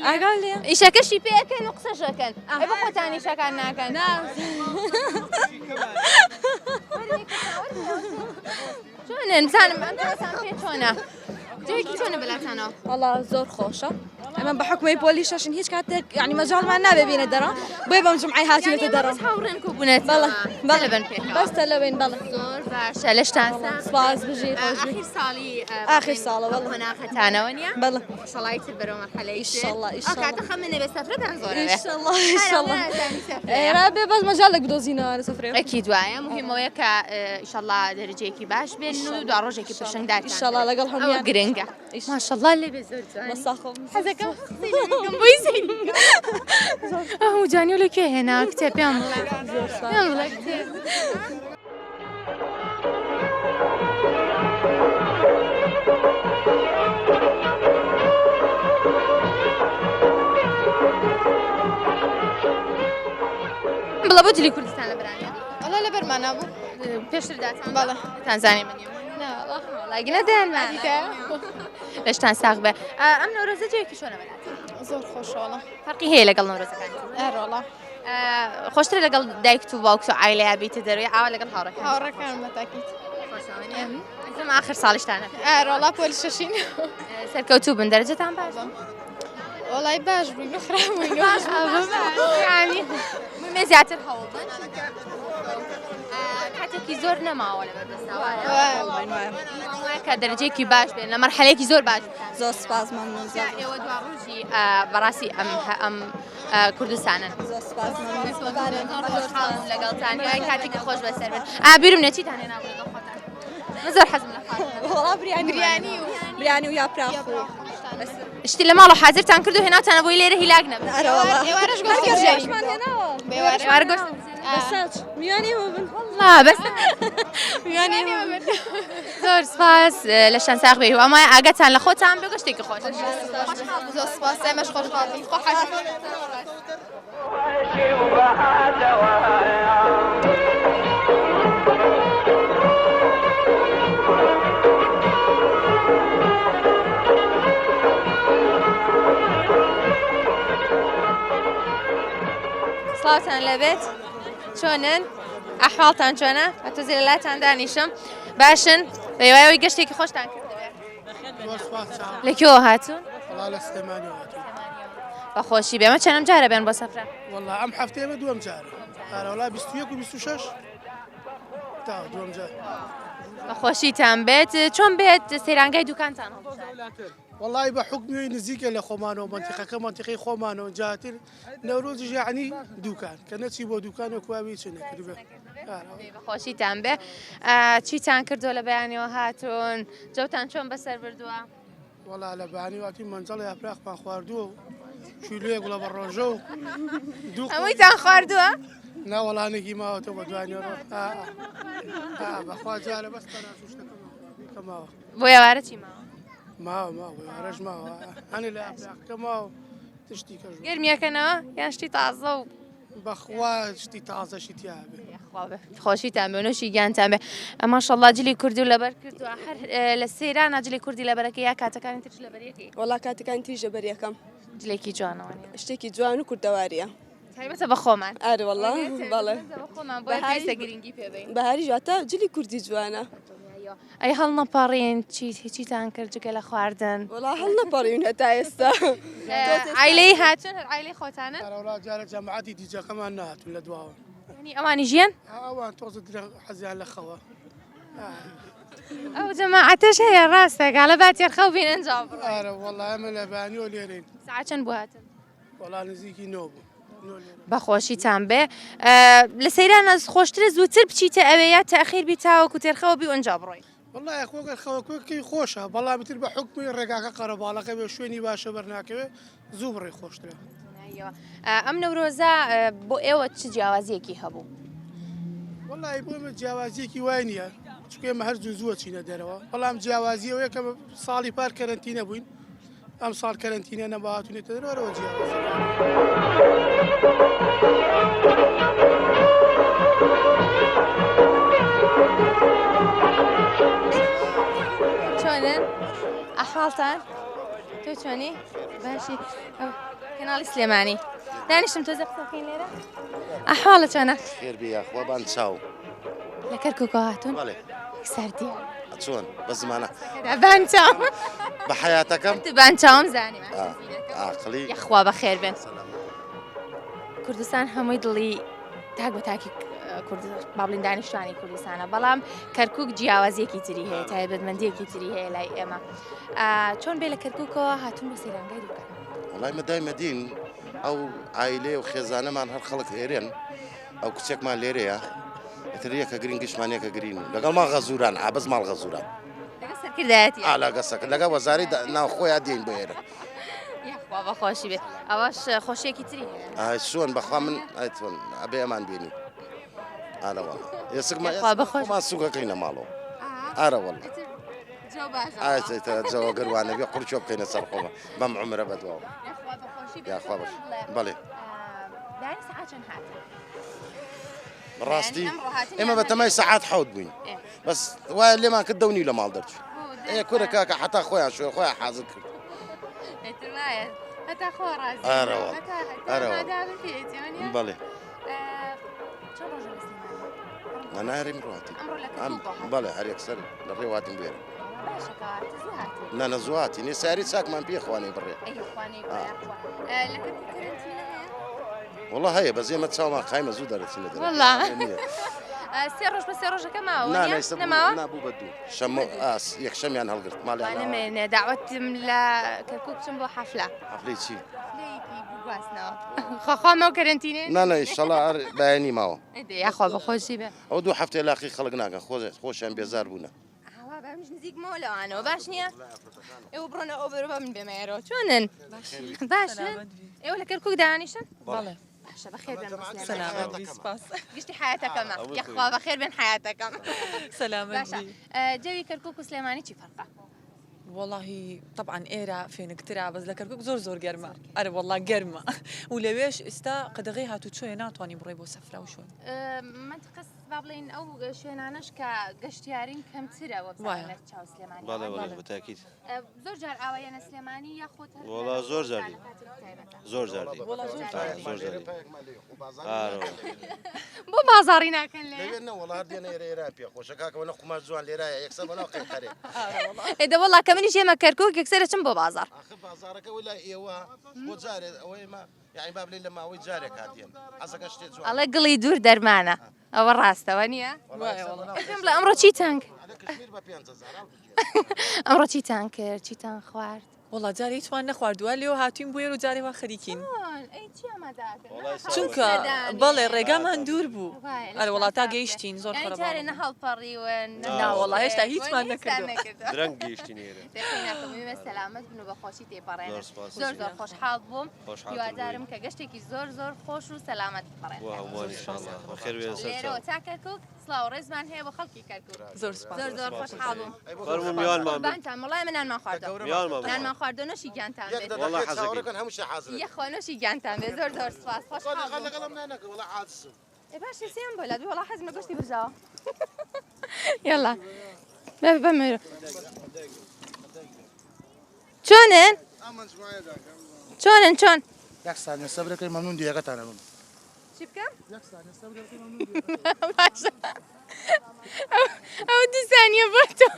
ئاگال لێ ئیشەکەشی پێەکەن و قسەشەکەن ئەی بە خۆتان ئیشەکان ناکەن چۆنن بزانم ئەمتەوەسان پێ چۆنە جوێکی چۆنە بەلاتانەوە وەڵا زۆر خۆشە ئەمە بە حکومەی پۆلیشەشن هیچ کاتێک یعنی مەجاڵمان نابێ بینە دەرە بۆی بەم جمعی هاتوونەتە دەرە هاوڕێن کۆبوونێت بەڵێ بن پێ بەستە لەوێن بەڵێ زۆر باشە لەشتان سپاس بژیر ئاخر ساڵی ئاخر ساڵە بەڵێ هۆناقەتانەوە نیە بەڵێ شەڵای تر بەرەو مەرحەلەی ئیشەڵڵا ئیشەڵڵا کاتە خەمنێ بە سەفرەتان زۆرە ئیشەڵڵا ئیشەڵڵا ئێرا بێ بەس مەجاڵێک بدۆزینەوە لە سەفرێ ئەکی دوایە مهمەوەیە کە ئیشەڵڵا دەرەجەیەکی باش بێن و دوا ڕۆژێکی پێشنگدار ئیشەڵڵا لەگەڵ هەموو گرنگە ماشەڵڵا لێ بێ زۆر جوان مەساخۆ حەزەکەم بۆی زەینگە ئەو جانیۆ لەکوێ هێنا کتێب پێم بڵێ پێم بڵێ کتێب بڵە بۆ جلی کوردستان لە بەرانە وەڵا لە بەرمانە بوو پێشترداتان بەڵێ تانزانیا منی لاگینە دێنمان لەشتان ساغ بێ ئەم نەورۆزە جێکی چۆنە بەلات زۆر خۆشەوەڵە فەرقی هەیە لەگەڵ نەورۆزەکانی ئەڕۆڵە خۆشترە لەگەڵ دایک و باوک و عایلەیە بیتە دەروی ئاوا لەگەڵ هاوڕەکان هاوڕەکان بەتاکیت زەم آخر ساڵیشتانە ئەڕۆڵا پۆلیشەشین سەرکەوتوو بن دەرەجەتان باش وڵای باش بووین و خراپبووین ینی مێ زیاتر هەوڵ بن کاتێکی زۆر نەماوە لە بەردەستاوایە کە دەرەجەیەکی باش بێن لە مەرحەلەیەکی زۆر باش زۆر سپاس مەمنون ئێوە دوا ڕۆژی بەڕاستی ئەم کوردستانن زۆر سپاس لەگەڵتان کاتێکی خۆش بەسەر بن ئابیرم نەچیتان هێنا لەگەڵ خۆتان من زۆر حەزم لە وڵا بریانی و یاپراخ شتی لە ماڵ و حازرتان کرد و هێناتانە بۆی لێرە هیلاک نەبن ئێوارەش گۆشتمان ئێوارە گۆشت میوانی بن بەس زۆر سپاس لە شان ساغ بێ و ئەمای ئاگاتان لە خۆتان بێ گەشتێکی خۆش زۆر سپاس ئێمەش خۆشحاڵین خۆ سڵاوتان لەبێت چۆنن ئەحواڵتان چۆنە ئەتۆزی لە لاتان دانیشم باشن بەیوایەوەی گەشتێکی خۆشتان کردوێت لەکوێوە هاتوون بەخۆشی بێمە چەندەم جارە بێن بۆ سەفرە والله ئەم هەفتەیە بە دووەم جارە وڵا 21 و 26 تا دووەم جار بەخۆشیتان بێت چۆن بێت سەیرانگای دوکانتان والله بە حکمی نزیکە لە خۆمانەوە منتیقەکە منتیقی خۆمانەوە جاتر نەورۆزیش یعنی دوکان کە نەچی بۆ دوکان و کوابی چ نەکردبێ بەخۆشیتان بێ چیتان کردو لە بەیانیەوە هاتوون جەوتان چۆن بەسەر بردووە والله لە بەیانی واتی مەنجەڵ یاپراخمان خواردووە کیلویەک گوڵە بە ڕۆژە و هەموویتان خواردووە ناوەڵانێکی ماوەتەوە بە دوانیەوە بەخوا جارە بەس کەماوە بۆ ێوارە چی ماوە ماوە ئارەش ماوە هەنێ لە ئەفلاکە ماوە تشتی کەژ گەرمیەکەنەوە یان شتی تازە و بەخوا شتی تازەشی تیاابێ خۆشیتان بێ نوشی گیانتان بێ ئەماشەڵڵا جلی کوردی و لەبەر کردووە هەر لە سەیران جلی کوردی لەبەرەکە یا کاتەکانی ترش لەبەرەکەی وڵا کاتەکانی تریژە بەریەکەم جلێکی جوانەوە شتێکی جوان و کوردەواریە تایبەتە بە خۆمان ئارە وەڵا بەڵێ بەهاریسە گرنگی پێبین بەهاری ژاتە جلی کوردی جوانە ئەی هەڵ نەپەڕێن هیچیتان کرد جگە لە خواردن وڵا هەڵ نەپەڕین هەتا ئێستا ئایلەی هاتون هەر ئایلەی خۆتانە وڵا جارە جەماعەتی دیجەکەمان نهاتون لە دواوە ئەوانی ژیان ئەوان تۆزە حەزیان لە خەوە ئەو جەماعەتەش هەیە ڕاستە گاڵە باتێر خەو بین ئەنجام ئارە وەڵا ئەمە لە بانیۆ لێرەین ساعت چەند بوو هاتن وەڵا نزیکی نۆ بوو بەخۆشیتان بێ لە سەیران خۆشترە زووتر بچیتە ئەوەیە تاخیر بی تاوەکو تێرخەوە بی ئەنجا بڕۆی والله خۆگەر خەوەکوێکی خۆشە بەڵام تر بە حکمی ڕێگاکە قەرەباڵەکە بێ شوێنی باشە بەرناکەوێ زوو بڕێ خۆشترە ئەم نەورۆزە بۆ ئێوە چ جیاوازیەکی هەبوو والله بۆ ئێمە جیاوازیەکی وای نییە چکە ئێمە هەر زووە چینە دەرەوە بەڵام جیاوازیەوە یەکەم ساڵی پار کەرەنتینە بووین ئەم ساڵ کەرەنتینە نەباتونێتە دەرەوە جیاوازی چۆنن ئەحواڵتان تۆ چۆنی باشی کەناڵی سلێمانی دانیشتم تۆ زەقسەکەین لێرە ئەحواڵە چۆنە خێربی یاخوابان چاو لە کەرکووکەوە هاتوون بەڵێ سەردی چۆن بە زمانە بان چاوم بە حیاتەکەم بان چاوم زانیم عاقلی یەخوا بەخێر بێن کوردستان هەمووی دڵی تاک بە تاکی بابلین دانیشتوانی کوردستانە بەڵام کەرکووک جیاوازیەکی تری هەیە تایبەتمەندیەکی تری هەیە لای ئێمە چۆن بێ لە کەرکووکەوە هاتوون بە سەیرانگای دووکان وڵای مەدایمەدین ئەو ئایلێ و خێزانەمان هەر خەڵک هێرێن ئەو کچێکمان لێرەیە ئەتر یەکە گرنگشمانەکە گرین لەگەڵ ماڵ غەزوران ئابەز ماڵ غەزوران لەگە وەزاری ناوخۆیان دێن بۆ ئێرە وا بەخۆشی بێت ئەوەش خۆشیەکی تری هەیە چۆن بەخوا من ئەتوان ئەبێ ئەمان بینی ئارەوەڵ ێسکمان سووکەکەینە ماڵەوە ئارەوەڵ جەوە گەروانە بێ قورچۆ بکەینە سەر خۆمە بەم عمرە بەدواوە یاخوا باش بەڵێ ڕاستی ئێمە بە تەمای سەعات حەوت بووین بەس وایە لێمان کرد دەونی لە ماڵ دەرچوو ئەیە کورە کاکە حتا خۆیان شوێ خۆیان حازر کرد بەڵێ نایڕیم ڕاتی بەڵێ هەر یەکسەر لە ڕێواتیم بێرە نەنەزوواتی نێ ساری چاکمان پێخوانێ بڕێ وڵە هەیە بەس ئێمە چاومان خایمە زوو دەرەچینە سێ ڕۆژ بە سێ ڕۆژەکە ماوە نابوو بە دوو شەمە یەکشەمیان هەڵگرت ماڵێ داوەتم لە کەرکووک بچم بۆ حەفلە حەفلەی چی؟ خۆخوامەوە کەرەنتینێ؟ نانە ئیشەڵا بەیانی ماوە یاخوا بەخۆشی بێ ئەو دوو هەفتەی لاقی خەڵک ناکەن خۆشیان بێزار بوونە نزیک مۆلەوانەوە باش نییە؟ ئێوە بڕۆنە ئەو بەرەوە من بێمەێرەوە چۆنن؟ باشن؟ ئێوە لە کەرکووک دانیشن؟ بەڵێ باشە بەخێر بێن گشتی حیاتەکەمە یەخوا بەخێر بێن حیاتەکەم سەلامەتی جەوی کەرکووک و سلێمانی چی فەرقە؟ والله طبعا ئێرە فێنکترا بەس لە کەرکووک زۆر گەرمە ئەرە والله گەرمە و لەوێش ئێستا قەدەغی هاتوو چۆیە ناتوانین بڕێ بۆ سەفرا و شوێن منتقەس با بڵێن ئەو شوێنانەش کە گەشتیارین کەمترەوە چاو سلێمانی زۆر جار ئاوایەنە سلێمانی یاخۆت وڵا زۆر جاری زۆر جاردی زۆر جاری بۆ بازاڕی ناکەن لێ وڵات دێنە ئێرە پێ خۆشە کاکەوە نە قوماش جوان لێرایە یەکسەر بەناو قەیقەرێ ئێدە وەڵا کە منیش ئێمە کەرکووک یەکسەرە چم بۆ بازار بازارەکە ولا ئێوە بۆ جارێ ئەوەی مە یعنی با بڵێن لە ماوەی جارێک هاتیێن حەزەکە شتێ جوان ئەڵێ گڵی دوور دەرمانە ئەوە ڕاستەوە نییە؟ لە ئەمڕۆ چیتان ئەمڕۆ چیتان کرد چیتان خوارد؟ وڵا جارێ هیچمان نەخواردووە لێوە هاتوین بۆ ئێرە و جارێوە خەریکین چونکە بەڵێ ڕێگامان دوور بوو ئەرە وڵات تا گەیشتین زۆر جارێ نەهەڵپەڕیون ناوەڵا هێشتا هیچمان نەکردووە درەنگ گەیشتین ئێرە سەلامەت بن و بە خۆشی تێپەڕێن زۆر زۆر خۆشحاڵ بووم هیوادارم کە گەشتێکی زۆر زۆر خۆش و سەلامەت بپەڕێن خێر بێ لێرەوە تا کەرکووک سڵاو ڕێزمان هەیە بە خەڵکی کەرکووت زۆر سپاس زۆر خۆشحاڵ بووم فەرموو میوانمان بێ قوربانتان وەڵای من نانمان خواردەوە نانمان خواردنەوەشی گیانتان بێت والله حەزەکەی یەخۆ نوێشی گیانتان بێت زۆر سپاس خۆشحاڵ بووم باشە سێم بۆ لە دوێ وەڵا حەزم لە گۆشتی برژاوە یاڵا بەمێرە چۆنن چۆن یەک سانیە سەبرەکەی مەمنون دیەکەتانە بم چی بکەم؟ باشە ئەو 2 سانیە بۆ تۆ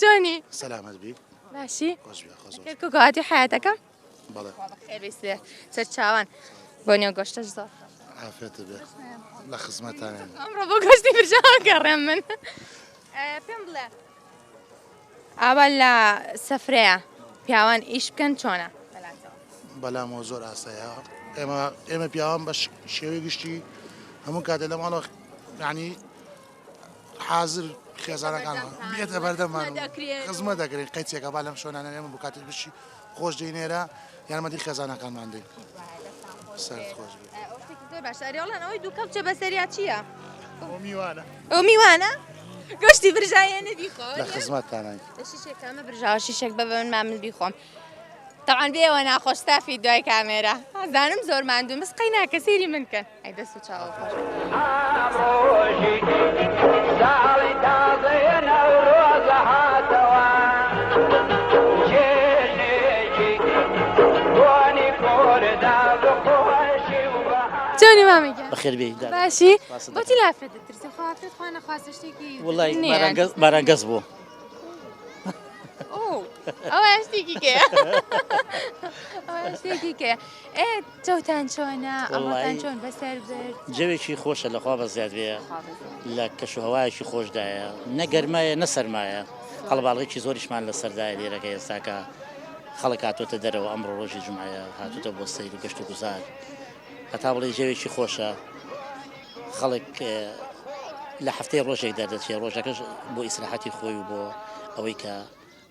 چۆنی؟ سەلامەت بی باشی؟ خۆش بێ خۆش کەرکووک هاتی حیاتەکەم؟ بەڵێ خێر بیستێ چەر چاوان بۆ نێو گۆشتەش زۆر عافێتە بێ لە خزمەتانە ئەمڕۆ بۆ گۆشتی برژاوە گەڕێم من پێم بڵێ ئاوا لە سەفرەیە پیاوان ئیش بکەن چۆنە؟ بەلامەوە زۆر ئاسایە ئێمە پیاوان بە شێوەی گشتی هەموو کاتێ لە ماڵەوە یعنی حازر خێزانەکانمان بێتە بەردەمان خزمەت دەکرێن قەیچێکە با لەم شۆنانە ئێمە بۆ کاتێک بشی خۆش دەینێرە یارمەتی خێزانەکانمان دەین سەرت خۆش بێت زۆر باشە ئەریاڵان ئەوەی دوو کەڵچە بەسەریا چییە؟ ئەو میوانە؟ گۆشتی برژایە نەبیخۆ لە خزمەتتانای شیشێک ئەمە برژاوە شیشێک بە من مامل بیخۆم طبعاً بێەوە ناخۆش تافی دوای کامێرە زانم زۆر ماندوم بس قەی ناکە سێری من کەن ئەی دەست و چاوە خۆش چۆنی مامەگە بەخێر بێ باشی بۆچی لافرێت دەترسی خواافرێت خوا نەخواستە شتێکی وڵی باران گەز بوو ئەوە شتێکی کەیە شتێکی کەیە ئێ چەوتان چۆنە ئەمەتان چۆن بەسەر برد جەوێکی خۆشە لەخوا بە زیاد بێ لە کەش و هەوایەکی خۆشدایە نەگەرمایە نەسەرمایە هەڵباڵغێکی زۆریشمان لە سەردای لێرەکە ئێستاکە خەڵک هاتوۆتە دەرەوە ئەمڕۆ ڕۆژی جمعایە هاتوتە بۆ سەیر و گەشت و گوزار هەتا بڵێ جەوێکی خۆشە خەڵک لە هەفتەی ڕۆژێک دەردەچێت ڕۆژەکەش بۆ ئیسراحەتی خۆی و بۆ ئەوەی کە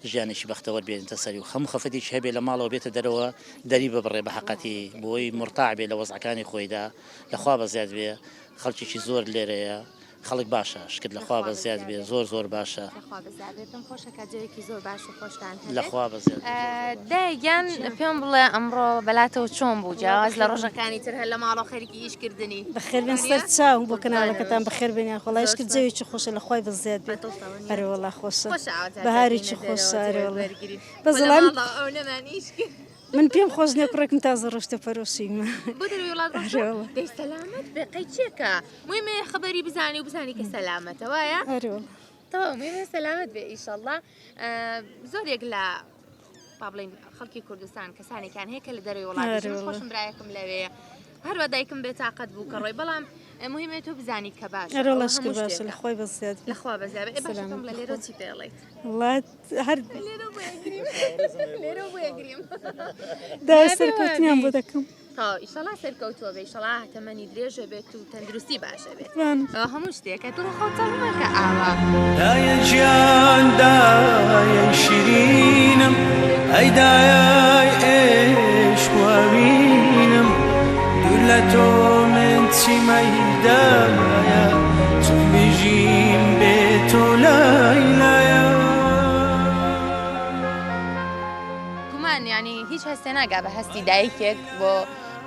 ژیانێکی بەختەوە بێنتە سەری و هەموو خەفەتێکی هەبێ لە ماڵەوە بێتە دەرەوە دەری ببڕێ بە حەقەتی بۆی مرتاع بێ لە وەزعەکانی خۆیدا لەخوا بە زیاد بێ خەڵکیی زۆر لێرەیە خەڵک باشە شکرد لەخوا بە زیاد بێ زۆر باشە لەخوا بە زیاد دایگیان پێم بڵێ ئەمڕۆ بەلاتەوە چۆن بوو جیاواز لە ڕۆژەکانی تر هەر لە ماڵەوە خەریکی ئیشکردنی بەخێربێن سەر چاو بۆ کەناڵەکەتان بەخێربێنیان خۆڵای شکرد جەوێکی خۆشە لە خوای بە زیاد بێت ئەرێ وەڵا خۆشە بەهارێکی خۆشە ئەرێ وەڵا بەزڵام من پێم خۆش نییە کوڕێکم تازە ڕۆشتە پەرۆشیمە بۆ دەروی وڵات دەی سەلامەت بێ قەیچێکە مویمێ خەبەری بزانی و بزانی کە سەلامەتە وایە تەواو مویمێ سەلامەت بێ ئیشەڵڵا زۆرێک لە با بڵێن خەڵکی کوردستان کەسانێکیان هەیە کە لە دەروی وڵات خۆشم برایەکم لەوەیە هەروە دایکم بێ تااقەت بوو کە ڕۆی بەڵام مهمێت تۆ بزانیت کە باش ئەرۆڵشکە باشە لە خۆی بەزیاد لەخوا بەزیاد باشم لە لێرە چی پێڵێت وڵات هەر لێرە بۆیەگریم دای سەرکەوتنیان بۆ دەکەم ئیشەڵا سەرکەوتووە بێ ئیشەڵا تەمەنی درێژە بێت و تەندروستی باشە بێت هەموو شتێکە دڵ خۆتەڵمەکە ئاوا دایە گیان دایە شیرینم ئەی دایای عێشق وابینم دوور لە تۆ من چیمەیدایە چون بژیم بێ تۆ لایلایە گومان یعنی هیچ هەستێ ناگا بە هەستی دایکێک بۆ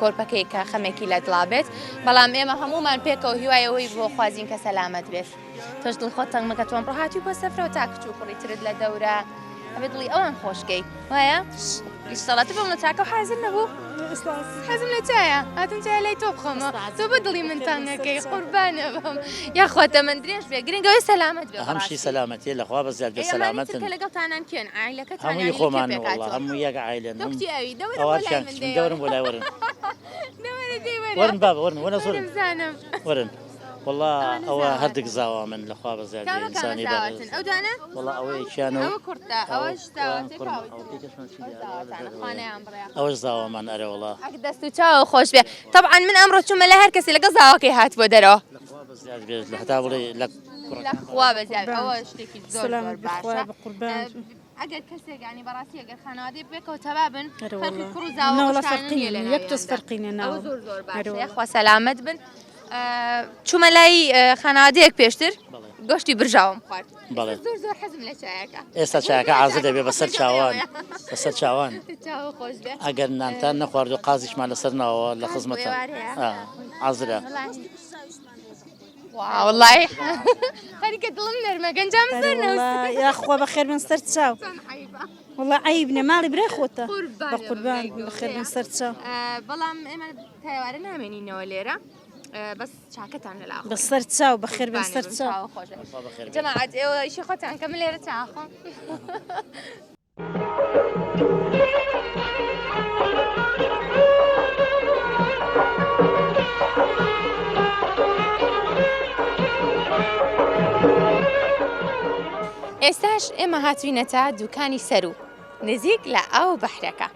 کۆرپەکەی کە خەمێکی لە دڵابێت بەڵام ئێمە هەمومان پێکەوە هیوایەوەی بۆ خوازین کە سەلامەت بێت تۆش دڵخۆت تەنگمەکە تۆم ڕۆهاتی بۆ سەفرەوە تا کچ و کوڕی ترت لە دەورە ئەبێ دڵی ئەوان خۆشکەی وایە ئیشتەڵاتی بۆم لە تاکە حازر نەبوو حەزم لە چایە هاتم چای لای تۆ بخۆمە تۆ بە دڵی من تەنگەکەی قوربانە بەم یاخواتە من درێژ بێ گرنگەوەی سەلامەت بێ هەمشی سەلامەتیە لەخوا بە زیاد بێ سەلامەتن کە لەگەڵتانان کێن عایلەکەتان هەمووی خۆمان وڵڵا هەموو یەک عایلن دەورم بۆ لای وەرن وەرن بابە وەرن وەرە زۆر وەرن والله ئەوە هەردێک زاوا من لەخوا بە زیاد ئینسانی والله ئەوەیەکیانەوە ئەوەش زاوامان ئەرە وڵا دەست و چاوە خۆش بێ طبعا من ئەمڕۆ چوومە لە هەر کەسی لەگەڵ زاواکەی هات بۆ دەرەوە هەتا بڵێ لەخوا بە زیاد ئەوە شتێکی زۆر باشە ئەگەر کەسێک ینی بەڕاستی ئەگەر خانەوادەی بێکەوە تەبابن خەڵکی کوڕ و زاوە یەک دۆست فەرقینە ناوە زۆر باشە یاخوا سەلامەت بن چوومە لای خانەوادەیەک پێشتر گۆشتی برژاوم خوارد بەڵێ زۆر حەزم لە چایەکە ئێستا چاکە عازە دەبێ بەسەر چاوان بەسەر چاوان چاوە خۆش دێ ئەگەر نانتان نەخوارد و قازیشمان لەسەر ناوە لە خزمەتە عازرە والله خەریکە دڵم نەرمە گەنجام زۆر نەوست یاخوا بەخێر بن سەر چاو والله عیبنە ماڵی برای خۆتە بە قوربان بەخێر بن سەر چاو بەڵام ئێمە تایوارە نامێنینەوە لێرە بەس چاکەتان لەلاخ بەسەر چاو بەخێر بن سەر چاو جەماعەت ئێوە ئیشی خۆتان کە من لێرە چاخۆم ئێستاش ئێمە هاتوینەتە دوکانی سەرو نزیک لە ئاو بەحرەکە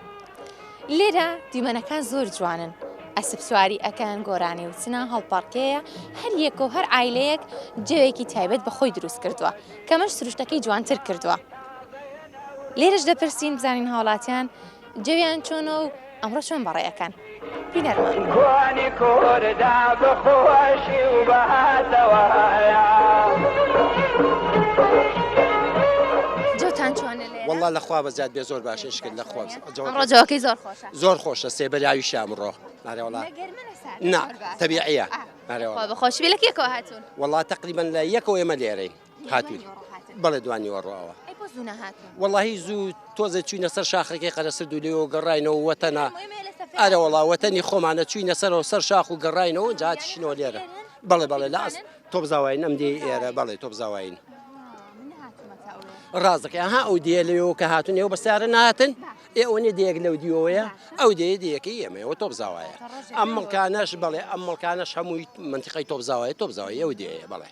لێرە دیمەنەکان زۆر جوانن ئەسب سواری ئەکەن گۆرانی وچنە هەڵپەڕکەیە هەر یەک و هەر عایلەیەک جێوێکی تایبەت بە خۆی دروست کردووە کەمەش سروشتەکەی جوانتر کردووە لێرەش دەپرسین بزانین هاوڵاتیان جێویان چۆنە و ئەمڕۆ چۆن بەڕێیەکەن بینەرمان کوانی کۆردا بەخۆشی و بەهاتەوەیە جۆتان چۆنە لێرە والله لەخوا بەزیاد بێ زۆر باشە شکل لەخوا ئەمڕۆ جەوەکەی زۆر خۆشە زۆر خۆشە سێبەریاوی ئەمڕۆ نارێوەڵا نا تەبیعیە نارێوەڵا بەخۆشی بێ لە کێکەوە هاتوون والله تقریبا لە یەکەوە ئێمە لێرەین هاتووی بەڵێ دوانیوە ڕۆەوە واللهی زوو تۆزە چوینە سەر شاخەکەی قەرەسرد و لێەوە گەڕاینەوە وەتەنە ئارە وڵا وەتەنی خۆمانە چوینە سەرەوە سەر شاخ و گەڕاینەوە جاتیشینەوە لێرە بەڵێ بەڵێ لە ئەس تۆ بزاوین ئەم دێ ئێرە بەڵێ تۆ بزاوین ڕازەکە ها ئەو دێ لەوە کە هاتون ئێوە بەسیارە نهاتن ئێوەنێ دێک لەو دیەوەیە ئەو دێ دەیەکەی ئێمەوە تۆ بزاوایە ئەم مڵکانەش بڵێ ئەم مڵکانەش هەمووی منتیقی تۆ بزاوایە تۆ بزاوی ئەو دێە بڵێ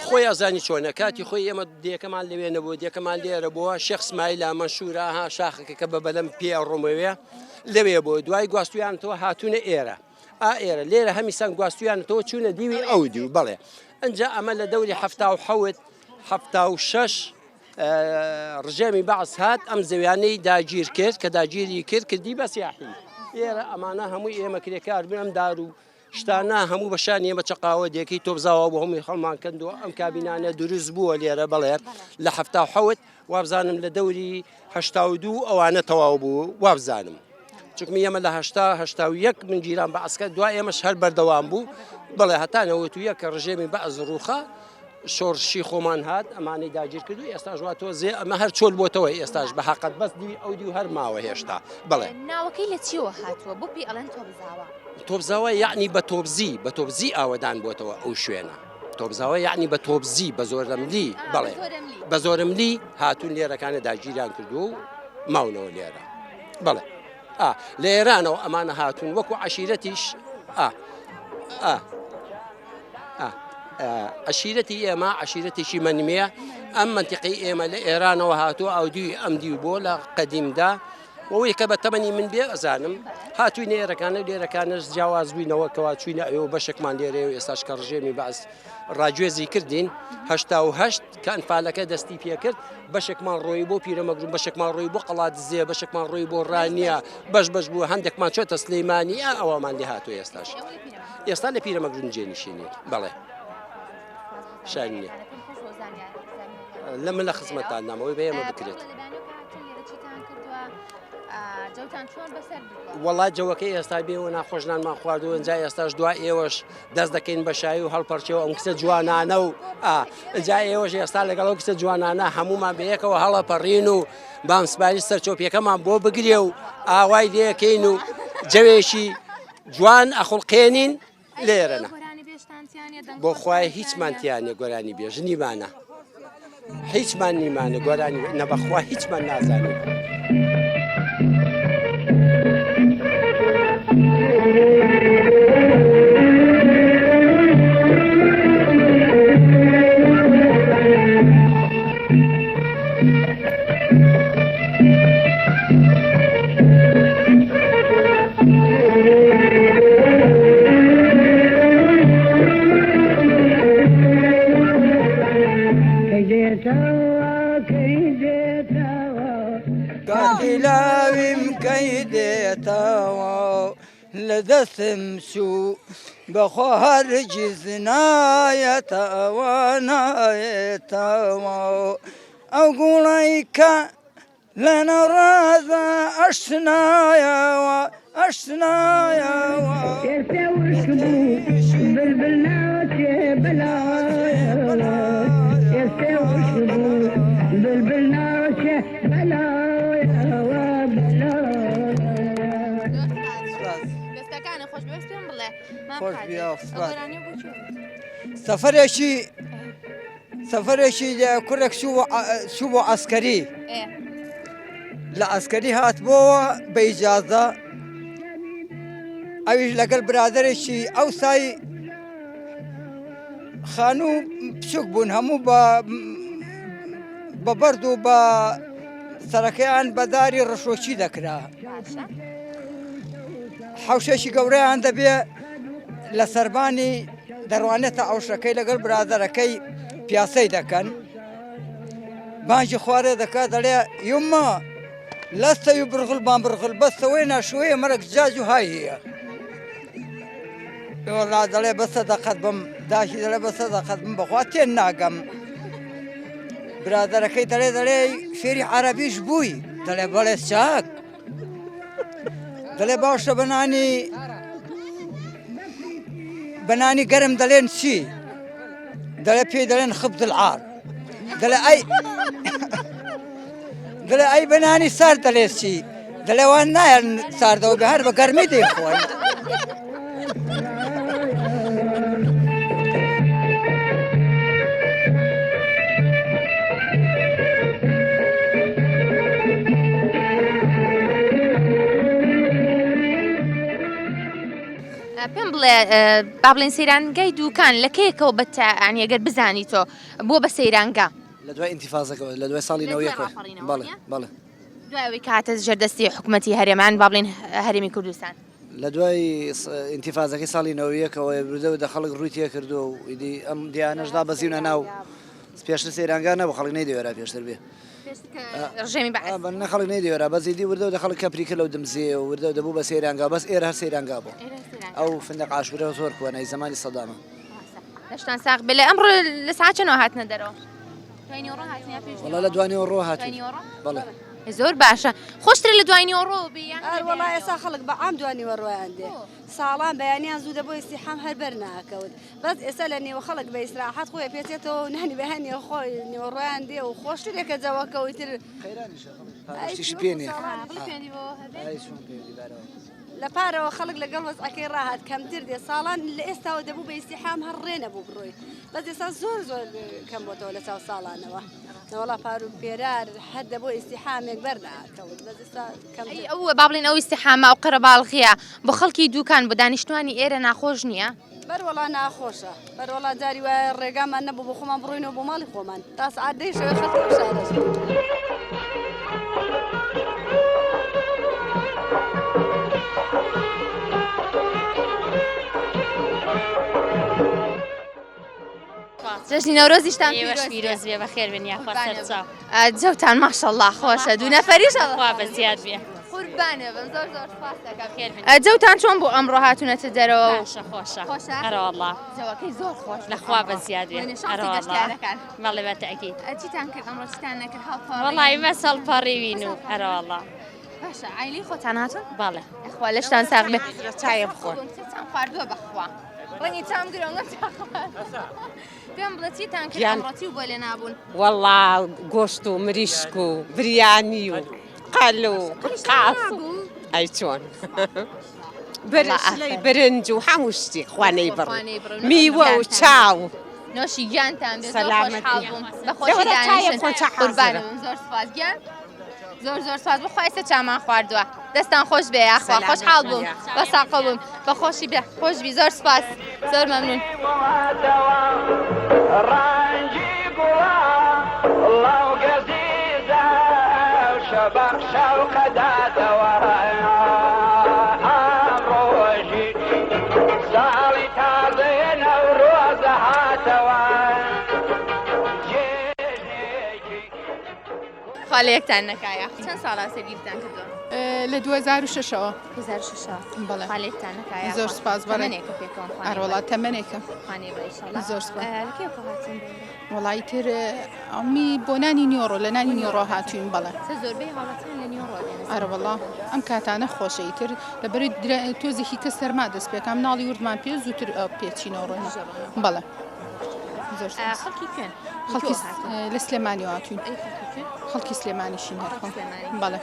خۆی ئازانی چۆنە کاتی خۆی ئێمە دێکەمان لەوێنە بۆ دێکەمان لێرە بووە شێخ اسماعیل مەشهورە ها شاخەکە کە بە بەلەم پێ ڕۆمەوەیە لەوێ بۆ دوای گواستویانەوە هاتوونە ئێرە ئێرە لێرە هەمیسان گواستویانەوە چوونە دیوی ئەو دیو بڵێ ئەنجا ئەمە لە دەوری هەفتا و شەش ڕژێمی بەعس هات ئەم زەویانەی داگیر کرد کە داگیری کرد کردی بە سیاحی ئێرە ئەمانە هەمووی ئێمە کرێکار بن ئەم دار و شتانە هەموو بەشان ئێمە چقاوە دێکی تۆ بزاوە بۆ هەمووی خەڵمان کردووە ئەم کابینانە دروست بووە لێرە بەڵێ لە هەفتا و حەوت وابزانم لە دەوری هەشتا و دوو ئەوانە تەواو بوو وابزانم چکمی ئێمە لە هەشتا و یەک من گیران بە ئەسکە دوای ئێمەش هەر بەردەوام بوو بڵێ هەتانەوە تو یەکە ڕژێمی بەعز ڕووخە شۆڕشی خۆمان هات ئەمانەی داگیر کردو ئێستاژ وا تۆزێ ئەمە هەر چۆل بۆتەوە ئێستاش بە حەقەت بەس دی ئەو دی و هەر ماوە هێشتا بڵێ ناوەکەی لە چیوە هاتووە بۆ پێی ئەڵەن تۆ بزاوە تۆبزاوە یعنی بە تۆبزی ئاوەدان بۆتەوە ئەو شوێنە تۆبزاوە یعنی بە تۆبزی بە زۆرەملی بڵێ بە زۆرەملی هاتوون لێرەکانە داگیریان کردو و ماونەوە لێرە بڵێ لە ئێرانەوە ئەمانە هاتوون وەکو عشیرەتیش عشیرەتی ئێمە عشیرەتێکی منمەیە ئەم منتیقی ئێمە لە ئێرانەوە هاتووە ئەو دوی ئەم دی بۆ لە قەدیمدا وەوەی کە بە تەمەنی من بێ ئەزانم هاتووی نێرەکانە لێرەکانش جیاواز بووینەوە کەوا چوینە ئەوە بەشێکمان لێرێ و ئێستاش کە ڕژێمی بەعس ڕاگوێزی کردین هەشتا و هەشت کە ئەنفالەکە دەستی پێکرد بەشێکمان ڕۆی بۆ پیرەمەگرون بەشێکمان ڕۆی بۆ قەڵات زێ بەشێکمان ڕۆی بۆ ڕانیە بەش بوو هەندێکمان چۆتە سلەیمانی ئەوەمان لێ هاتووە ئێستاش ئێستا لە پیرەمەگرون جێنشینی بەڵێ شانیە لە من لە خزمەتان نامەوەی بە ئێمە بکرێت وڵات جەوەکەی ئێستا بێەوە ناخۆشنانمان خواردەوە ئەنجا ئێستاش دوای ئێوەش دەست دەکەین بە شایی و هەڵپەرچەوە ئەم کسە جوانانە و ئەجا ئێوەش ئێستا لەگەڵ کسە جوانانە هەمومان بەیەکەوە هەڵەپەڕین و بامسپاری سەرچۆپیەکەمان بۆ بگرێ و ئاوای لێکەین و جەوێشی جوان ئەخڵقێنین لێرەنە بۆ خوای هیچمانتیانێ گۆرانی بێژنیمانە هیچمان نیمانە گۆرانی نەبەخوا هیچمان نازانێت لە دەستم چوو بەخوا هەرگیز نایەتەوە نایێتەوە ئەو گوڵەی کە لە نەڕازە ئەشنایەوە ئەشنایەوە سەفەرێکی کوڕێک چوو بۆ عەسکەری لە عەسکەری هاتبۆوە بە ئیجازە ئەویش لەگەڵ برادێکی ئەو سای خانوو بچووک بوون هەموو بە بەرد و بە سەرەکەیان بەداری ڕەشۆچی دەکرا حەوشێکی گەورەیان دەبێ لە سەربانی دەڕوانێتە ئەوشەکەی لەگەڵ برادەرەکەی پیاسەی دەکەن بانجی خوارێ دەکات دەڵێ یومە لەستەوی برغڵبان برغڵ بەستەوەی ناشوەیە مەرەک جاج و های هەیە وەڵا دەڵێ بەسە دەقەت بم داشی دەڵێ بەسە دەقەت بم بەخوا تێن ناگەم برادەرەکەی دەڵێ فێری عەرەبیش بووی دەڵێ بەڵێ چاک دەڵێ باشە بەنانی گەرم دەڵێن چی دەڵێ پێی دەڵێن خبز العار دەڵێ ئەی بەنانی سارد دەڵێ چی دەڵێ وان نایەن ساردەوە بە هەر بە گەرمی دەیخۆن پێم بڵێ با بڵێن سەیرانگای دووکان لە کێکەوە بەتانی ئەگەر بزانی تۆ بووە بە سەیرانگا لە دوای ئینتیفازەکەەوە لە دوای ساڵی نەوەیەکەوە بەڵێ بەڵێ دوایەوەی کاتە ژەردەستی حکوومەتی هەرێمان با بڵێن هەرێمی کوردستان لە دوای ئینتیفازەکەی ساڵی نەوەیەکەوە بردەوە دە خەڵک ڕووی تێ کردو و ئیدی ئەم دیانەشدا بەزیونە ناو پێشتر سەیرانگا نەبوو خەڵک نەیدەوێرا پێشتر بێ ڕژێمی نە خەڵک نەیدەوێرا بەزیدی وردەوە دە خەڵک کەپریکە لەو دمزیێ و وردەوە دەبوو بە سەیرانگا بەس ئێرە هەر سەیرانگا بوو ئەو فندق عاشورە زۆر کوێنەی زمانی سەدامە لەشتان ساق بێ لە ئەمڕۆ لە ساعت چەندەوە هاتنە دەرەوە وەڵا لە دوانەوە ڕۆ هاتوین بەڵێ زۆر باشە خۆشترە لە دوانیەوە ڕۆ بیان وەڵای ئێستا خەڵک بە عام دوانیوە ڕۆیان دێ ساڵان بەیانیان زوو دەبۆ ئیستیحام هەر بەر ناکەوت بەس ئێستا لە نێوە خەڵک بە ئیسراحەت خۆی پێچێتەوە نانی بەهێنی خۆی نێوەڕۆیان دێ و خۆشترێکە جەوەکەوتر لە پارەوە خەڵک لەگەڵ وەزعەکەی ڕاهات کەمتر دێ ساڵان لە ئێستاوە دەبوو بە ئیستیحام هەر ڕێ نەبوو بڕۆی بەس ئێستا زۆر کەم بۆتەوە لە چاو ساڵانەوە نەوەڵا پار و پێرار هەر دەبۆ ئیستیحامێک بەرناکەوت بەس ئێستا ئەو با بڵێن ئەو ئیستیحامە ئەو قەرەباڵغیە بۆ خەڵکی دووکان بۆ دانیشتوانی ئێرە ناخۆش نییە بەروەڵا ناخۆشە بەروەڵا جاری وایە ڕێگامان نەبوو بۆ خۆمان بڕۆینەوە بۆ ماڵی خۆمان تا سعات دەی شەوە خەڵکی شارەش جژنی نەورۆزیشتان پیرۆز بێ بەخێر بێن یاخوا سەرچاو جەوتان ماشەڵڵا خۆشە دوو نەفەریشە خوا بە زیاد بێ قوربانێ بم زۆر سپاس دەکەم جەوتان چۆن بۆ ئەمڕۆ هاتوونەتە دەرەوە باشە خۆشە ئەرە وەڵڵا جەوەکەی زۆر خۆش لەخوا بە زیاد بێ ئەرە وەڵڵا بەڵێ بە تەکید چیتان کرد ئەمڕۆ چیتان نەکرد هەڵپەڕی وەڵڵای مەسەڵ پەڕیوین و ئەرە وەڵڵا باشە ئایلی خۆتان هاتون بەڵێ ئەخوا لەشتان ساغ بێ چایە بخۆن خواردووە بەخوا ڕەنگی چام درۆنگە پێم بڵێ چیتان کرد ئەمڕۆ و بۆ لێ نابوون وەڵڵا گۆشت و مریشک و بریانی و قەل و قاس ئەی چۆن بەرشلەی برنج و هەموو شتی خوانەی بڕ میوە و چاو نۆشی گیانتان بێ سەلامەتی بەخۆشی دانیشن قوربانم زۆر سپاس گیان زۆر سپاس بۆ خۆی سە چامان خواردووە دەستان خۆش بێ یاخوا خۆشحاڵ بووم بەساقە بووم بەخۆشی بێ خۆشبی زۆر سپاس زۆر مەمنون خاڵەیەکتان نەکایە چەند ساڵا سەرگیرتان کردووە لە 2006ەوە 2006 بەڵێ خاڵێتتان نکایە زۆر سپاس بەڕێ تەمەنێکە پێکەوە ئەروەڵات تەمەنێکە خوانێ بە ئیشەڵا زۆر سپاس لەکێکە هاتین وڵی تر ئەمی بۆ نانی نیۆڕۆ لە نانی نیۆڕۆ هاتوین بەڵێ زۆربەی هاوڵاتیان لە نیۆڕۆ ئەروەڵا ئەم کاتانە خۆشەی تر لەبەری تۆزێکی کە سەرما دەست پێکم ناڵی وردمان پێ زووتر پێچینەوە ڕۆژ بەڵێ زۆر خەڵکی کوێن خەڵکی لە سلێمانی هاتوین خەڵکی سلێمانیشین هەر بەڵێ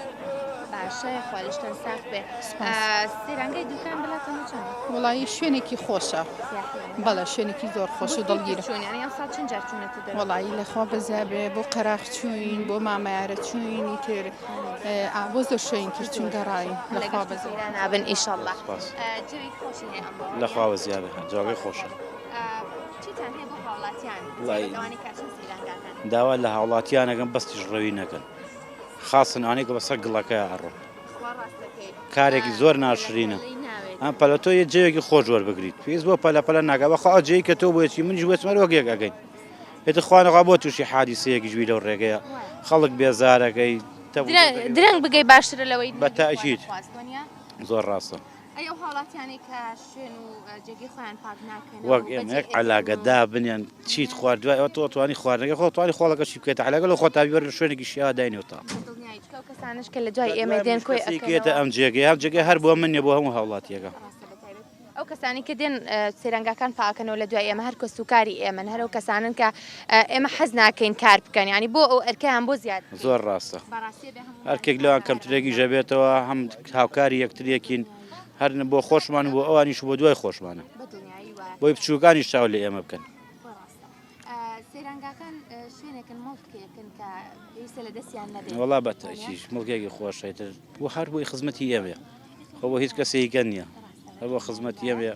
باشە خوالیشتان ساق بێ سێرانگەی دوکان بڵاتەوە چەند وڵی شوێنێکی خۆشە بەڵێ شوێنێکی زۆر خۆش و دڵگیرە ساڵ چەند جار چوونەتە دەرەوە وڵی لەخوا بەزابێ بۆ قەراق چوین بۆ مامایارە چوینی تر بۆ زۆر شوێن تر چون گەڕاین لەخوا بەزێران نابن ئیشەڵڵا جوی خۆشی هەیە ئەمڕۆ لەخواوە زیادە جوابی خۆشە چیتان هەیە بۆ هاوڵاتیان لەوانی کارچەند سێرانگاکان داوا لە هاوڵاتیانەکەم بەستی ژڕەوی نەکەن خاصن ئەوانەی کە بەسەر گڵەکەی ئەڕۆ کارێکی زۆر ناشرینە ئەم پەلەتۆ یە جێوێکی خۆش وەربگریت پێویست بۆ پەلە ناکە بەخوا جێی کە تۆ بۆیەتی منیش وێچمەر وەک ئەگەین هێتە خوانەخوا بۆ تووشی حادیسەیەکی جوی لەو ڕێگەیە خەڵک بێزارەکەی درەنگ بگەی باشترە لەوەی بە تاکید زۆر ڕاستە ئەو هاوڵاتیانەی کە شوێن و جێگەی خۆیان پاک ناکەن وەک ئێمەیەک عەلاگەدا بنیان چیت خوارد دوای ئەوە تۆ توانی خواردنەکە خۆ توانی خۆڵەکە چی بکەیت عەلاگە لە خۆ تاویوەر لە شوێنێکی شیاوە داینەوە تا کەسانش کە لە دوای ئێمە دێن کۆی ئەکەێتە ئەم جێگەی هەم جێگەی هەر بۆ من نیە بۆ هەموو هاوڵاتیەکە ئەو کەسانی کە دێن سێرەنگاکان پاکەنەوە لە دوای ئێمە هەر کەسوکاری ئێمەن هەرو کەسانن کە ئێمە حەز ناکەین کار بکەن ینی بۆ ئەو ئەرکیان بۆ زیاد زۆر ڕاستە هەرکێک لەوان کەمترێکی ژەبێتەوە هەم هاوکاری یەکترێکین هەر بۆ خۆشمان بۆ ئەوانیش بۆ دوای خۆشمانە بۆی بچووکانیش چاو لە ئێمە بکەن سێرەنگاکان شوێنێکن مڵکێکن کە پێویستە لە دەستیان نەبێت وەڵا بەتەکیش مڵکێکی خۆشەیتر بۆ هەر بۆی خزمەتی ئێمە خۆ بۆ هیچ کەسێکە نییە هەر بۆ خزمەتی ئێمە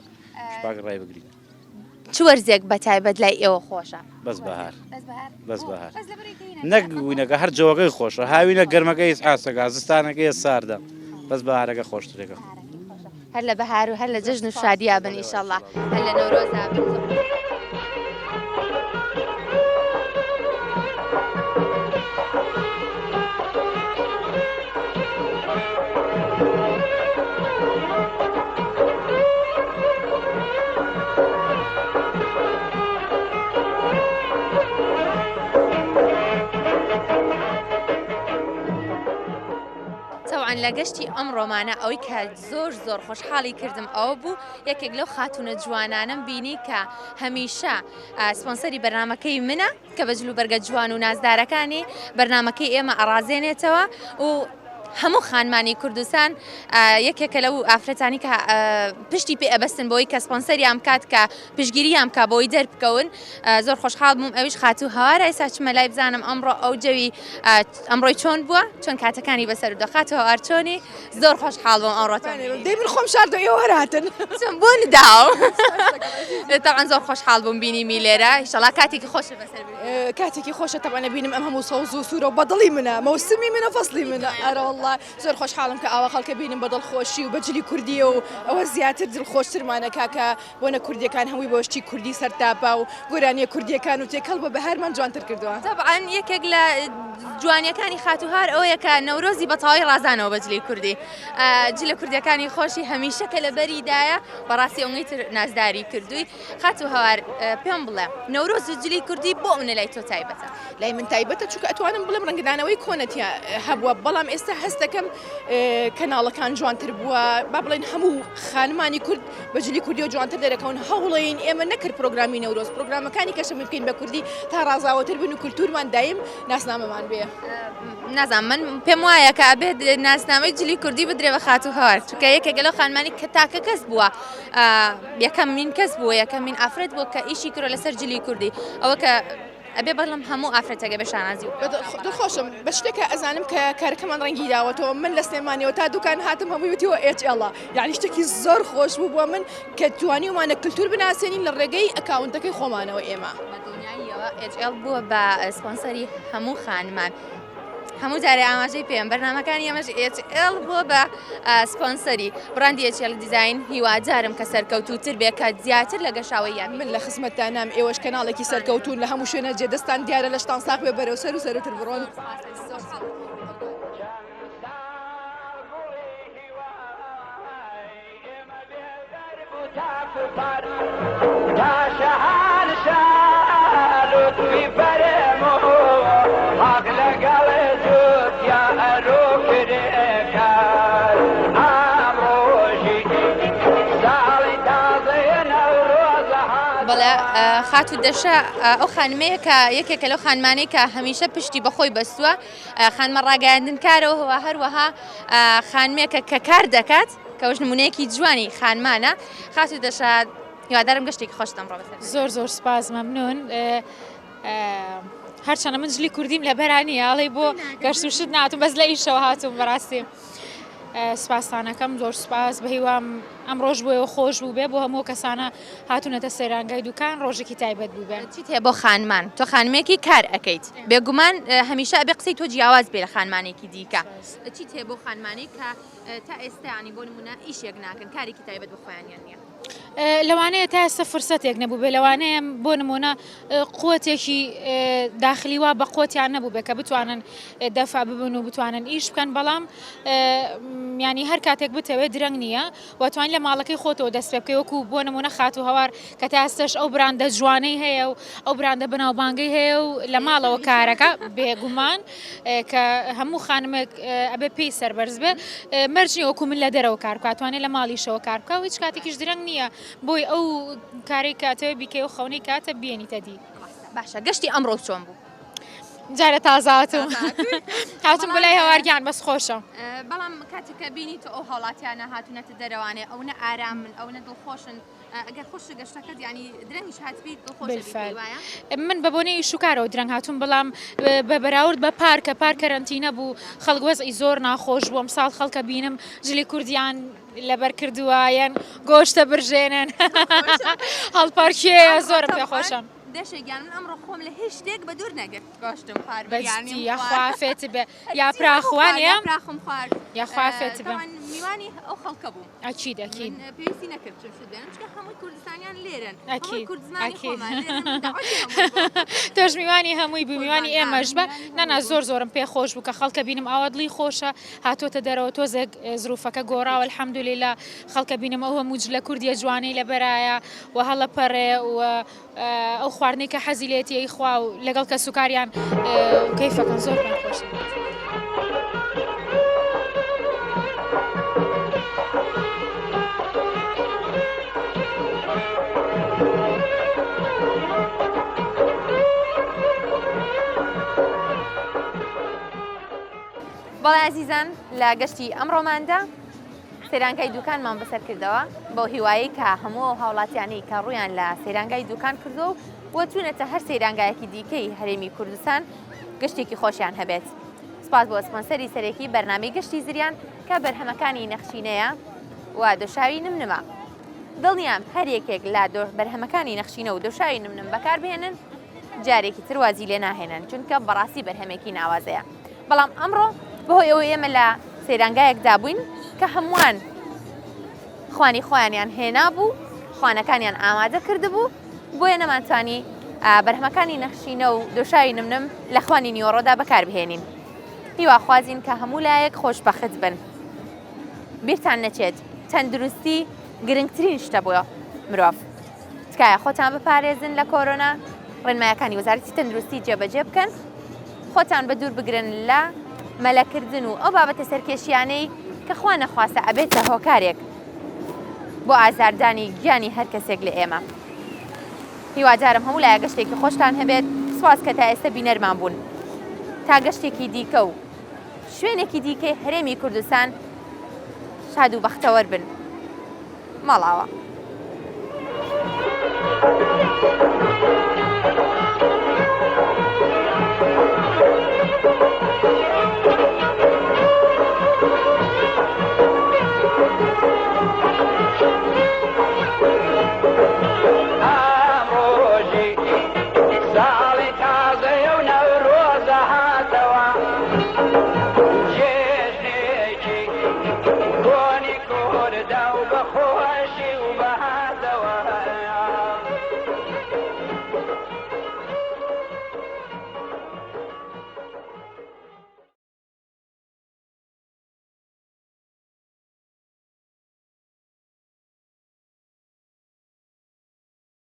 شپاک ڕای بگرین چ وەرزێک بە تایبەت لای ئێوە خۆشە بەس بەهار بەس بەهار نەک وینەکە هەر جەوەکەی خۆشە هاوینە گەرمەکەی ئاسەکە زستانەکەی ساردا بەس بەهارەکە خۆشترێکە هەر لە بەهار و هەر لە جەژن و شادیا بن ئیشەڵڵا هەر لە نەورۆزا بن لە گەشتی ئەم ڕۆمانە ئەوەی کە زۆر خۆشحاڵی کردم ئەوە بوو یەکێک لەو خاتونە جوانانم بینی کە هەمیشە سپۆنسەری بەرنامەکەی منە کە بەجل و بەرگە جوان و نازدارەکانی بەرنامەکەی ئێمە ئەڕازێنێتەوە و هەموو خانمانی کوردستان یەکێکە لەو ئافرەتانی کە پشتی پێ ئەبەستن بۆی کە سپۆنسەریان بکات کە پشگیریان بکە بۆی دەربکەون زۆر خۆشحاڵ بووم ئەویش خاتوو هەوارە ئێستا چمە لای بزانم ئەمڕۆ ئەو جەوی ئەمڕۆی چۆن بووە چۆن کاتەکانی بەسەر دەخات و هەوار چۆنی زۆر خۆشحاڵ بووم ئەمڕۆتان دەی من خۆم شاردۆ ئێوە هاتن بۆ نداو تەعاان زۆر خۆشحاڵ بووم بینیمی لێرە ئیشەڵا کاتێکی خۆشە بەسەر کاتێکی خۆشە تەوانە بینم ئەم هەموو سەوز و سوورە و بەدڵی منە مەوسمی منە فەسلی منە ئەرە والله زۆر خۆشحاڵم کە ئاوا خەڵکە بینم بە دڵخۆشی و بەجلی کوردیە و ئەوە زیاتر دڵخۆشترمانە کاکە بۆنە کوردیەکان هەمووی بۆشتی کوردی سەرتاپا و گۆرانیە کوردیەکان و تێکەڵ بە بەهارمان جوانتر کردووە طبعاً یەکێک لە جوانیەکانی خاتوهار ئەوەیە کە نەورۆزی بەتەواوی ڕازانەوە بەجلی کوردی جلە کوردیەکانی خۆشی هەمیشە کە لە بەریدایە بەڕاستی ئەوەی تر نازداری کردووی خاتو هەوار پێم بڵێ نەورۆز و جلی کوردی بۆ منە لای تۆ تایبەتە لای من تایبەتە چونکە ئەتوانم بڵێم ڕەنگدانەوەی کۆنەتیا هەبووە بەڵام ئێستا هەست دەکەم کەناڵەکان جوانتر بووە با بڵێن هەموو خانمانی کورد بەجلی کوردی و جوانتر دەرەکەون هەوڵین ئێمە نەکرد پرۆگرامی نەورۆز پرۆگرامەکانی کەشەمی بکەین بە کوردی تا ڕازاوەتر بن و کولتورمان دایم ناسنامەمان بێ نازانم من پێم وایە کە ئەبێت ناسنامەی جلی کوردی بدرێ بە خاتو هەوار چونکە یەکێک لەو خانمانی کە تاکە کەس بووە یەکەمین کەس بووە یەکەمین ئافرەت بووە کە ئیشی کردووە لەسەر جلی کوردی ئەوە کە ئەبێ بەڵام هەموو ئافرەتەکە بە شانازی و دڵخۆشم بە شتێکە ئەزانم کە کارەکەمان ڕەنگی داوەتەوە من لە سلێمانیەوە تا دوکان هاتم هەمووی وتیوە HL یعنی شتێکی زۆر خۆش بوو بۆ من کە توانیومانە کللتور بناسیێنین لە ڕێگەی ئەکاونتەکەی خۆمانەوە ئێمە HL بووە بە سپۆنسەری هەموو خانمان هەموو جارێ ئاماژەی پێم بەرنامەکانی ئەمەش HL بووە بە سپۆنسەری بڕاندی HL دیزاین هیواجارم کە سەرکەوتوتر بێ کە زیاتر لە گەشاوی یان من لە خزمەتتان نام ئێوەش کەناڵێکی سەرکەوتون لە هەموو شوێنە جێدەستان دیارە لە شتان ساق بێ بەرەو سەر و سەرتر بڕۆن خاتو دەشە ئەو خانمەیە کە یەکێکە لەو خانمانەی کە هەمیشە پشتی بەخۆی بەستووە خانمە ڕاگەاندن کارەوە هەروەها خانمێکە کە کار دەکات کەوەش نمونەیەکی جوانی خانمانە. خاتو دەشە هیوادارم گەشتێکی خۆشتم ڕۆ بەسەر. زۆر سپاس مەمنون. هەرچەندە من جلی کوردیم لە بەرانی ئاڵێ بۆ گەشت و شت ناتوم بەس لە ئیشەوە هاتووم بەڕاستی. سپاسانەکەم زۆر سپاس بە هیوام ئەم ڕۆژ بۆەوە خۆش بوو بێ بۆ هەموو کەسانە هاتوونەتە سەیرانگای دوکان ڕۆژێکی تایبەت بوو بێ. چیت هەیە بۆ خانمان؟ تۆ خانمێکی کار ئەەکەیت بێگومان هەمیشە ئەبێ قسەی تۆ جیاواز بێ لە خانمانێکی دیکە. چیت هەیە بۆ خانمانی کە تا ئێستا ینی بۆ نمونە ئیشێک ناکەن کارێکی تایبەت بۆ خۆیانیان نییە؟ لەوانەیە تا ئێستا فرسەتێک نەبوو بێ لەوانەیە بۆ نمونە قوتێکی داخلی وا بە قوتیان نەبوو بێ کە بتوانن دەفع ببن و بتوانن ئیش بکەن بەڵام ینی هەر کاتێک بتەوێت درەنگ نییە واتوانین لە ماڵەکەی خۆتەوە دەست پێ بکەی وەکو بۆ نمونە خاتو هەوار کە تا ئێستاش ئەو براندە جوانەی هەیە و ئەو براندە بەناوبانگەی هەیە و لە ماڵەوە کارەکە بێگومان کە هەموو خانمێک ئەبێ پێی سەربەرز بێ مەرجنی وەکو من لە دەرەوە کار بکاتوانێت لە ماڵیشەوە کار بکە و هیچ کاتێکیش درەنگ نییە بۆی ئەو کارێک کاتەوە بیکەی و خەونەی کاتە بێنیتە دی. باشە گەشتی ئەمڕۆ چۆن بوو؟ جارە تازاتم هاتم بەلای هەوارگیان بەس خۆشە. بەڵام کاتێککە بینی تۆ ئەو هاوڵاتیانە هاتوونەتە دەرەوانێ ئەو نە ئارامن ئەو نە دڵخۆشن ئەگەر خۆش گەشتەکەت ینی درەنگیش هاتبی دڵخۆش وایە؟ من بە بۆنەی شوکارەوە درەنگ هاتوون بەڵام بە بەراورد بە پارکە پارکەرەنتینە بوو خەڵک وەزئی زۆر ناخۆش بووم ساڵ خەڵکە بینم جلی کوردیان لەبەر کردووایەن گۆشتە برژێنن هەڵپارکێ زۆرم پێخۆشم. دەشێکیان من ئەمڕۆ خۆم لە هیچ شتێک بە دوور نەگرت گۆشتم خوارد یاخوافێت بێ یا پراخوانێ پراخم خوارد یاخوافێت بێ میوانی ئەو خەڵکە بوو ئەکید ئەکید پێویستی نەکرد چ شت بێن چکە هەمووی کوردستانیان لێرن تۆش میوانی هەمووی بوو میوانی ئێمەش بە نانا زۆرم پێ خۆش بوو کە خەڵکە بینم ئاوا دڵی خۆشە هاتۆتە دەرەوە تۆزێک زروفەکە گۆڕاوە الحەمدوللیلا خەڵکە بینم ئەو هەموو لە کوردیە جوانەی لەبەرایە و هەڵە پەڕێ و ئەو خواردنەی کە حەزی لێتی خوا و لەگەڵ کە سوکاریان کەیفەکەن زۆر پێم خۆش. بەڵێ عەزیزان لە گەشتی ئەمڕۆماندا سەیرانگای دوکانمان بەسەر کردەوە بۆ هیوایی کە هەموو هاوڵاتیانەی کە ڕوویان لە سەیرانگای دوکان کردو و چوونەتە هەر سەیرانگایەکی دیکەی هەرێمی کوردستان گەشتێکی خۆشیان هەبێت. سپاس بۆ سپۆنسەری سەرەکی بەرنامەی گەشتی زریان کە بەرهەمەکانی نەخشینەیە و دۆشاوی نمنمە. دڵنیام هەر یەکێک لە بەرهەمەکانی نەخشینە و دۆشاوی نمنم بەکاربهێنن جارێکی تر وازی لێ ناهێنن چونکە بەڕاستی بەرهەمێکی ناوازەیە. بەڵام ئەمڕۆ بەهۆی ئەوە ئێمە لە سەیرانگایەکدا بووین کە هەمووان خوانی خۆیانیان هێنا بوو خوانەکانیان ئامادە کردبوو بۆیە نەمانتوانی بەرهەمەکانی نەخشینە و دۆشاوی نمنم لە خوانی نیوەڕۆدا بەکاربهێنین. هیواخوازین کە هەموو لایەک خۆشبەخت بن. بیرتان نەچێت تەندروستی گرنگترین شتە بۆ مرۆڤ. تکایە خۆتان بپارێزن لە کۆرۆنا ڕێنمایەکانی وەزارەتی تەندروستی جێبەجێ بکەن خۆتان بە دوور بگرن لە مەلەکردن و ئەو بابەتە سەرکێشیانەی کە خوا نەخواستە ئەبێتە هۆکارێک بۆ ئازاردانی گیانی هەر کەسێک لە ئێمە. هیوادارم هەموو لایە گەشتێکی خۆشتان هەبێت. سواز کە تا ئێستا بینەرمان بوون. تا گەشتێکی دیکە و شوێنێکی دیکەی هەرێمی کوردستان شاد و بەختەوەر بن. ماڵاوە.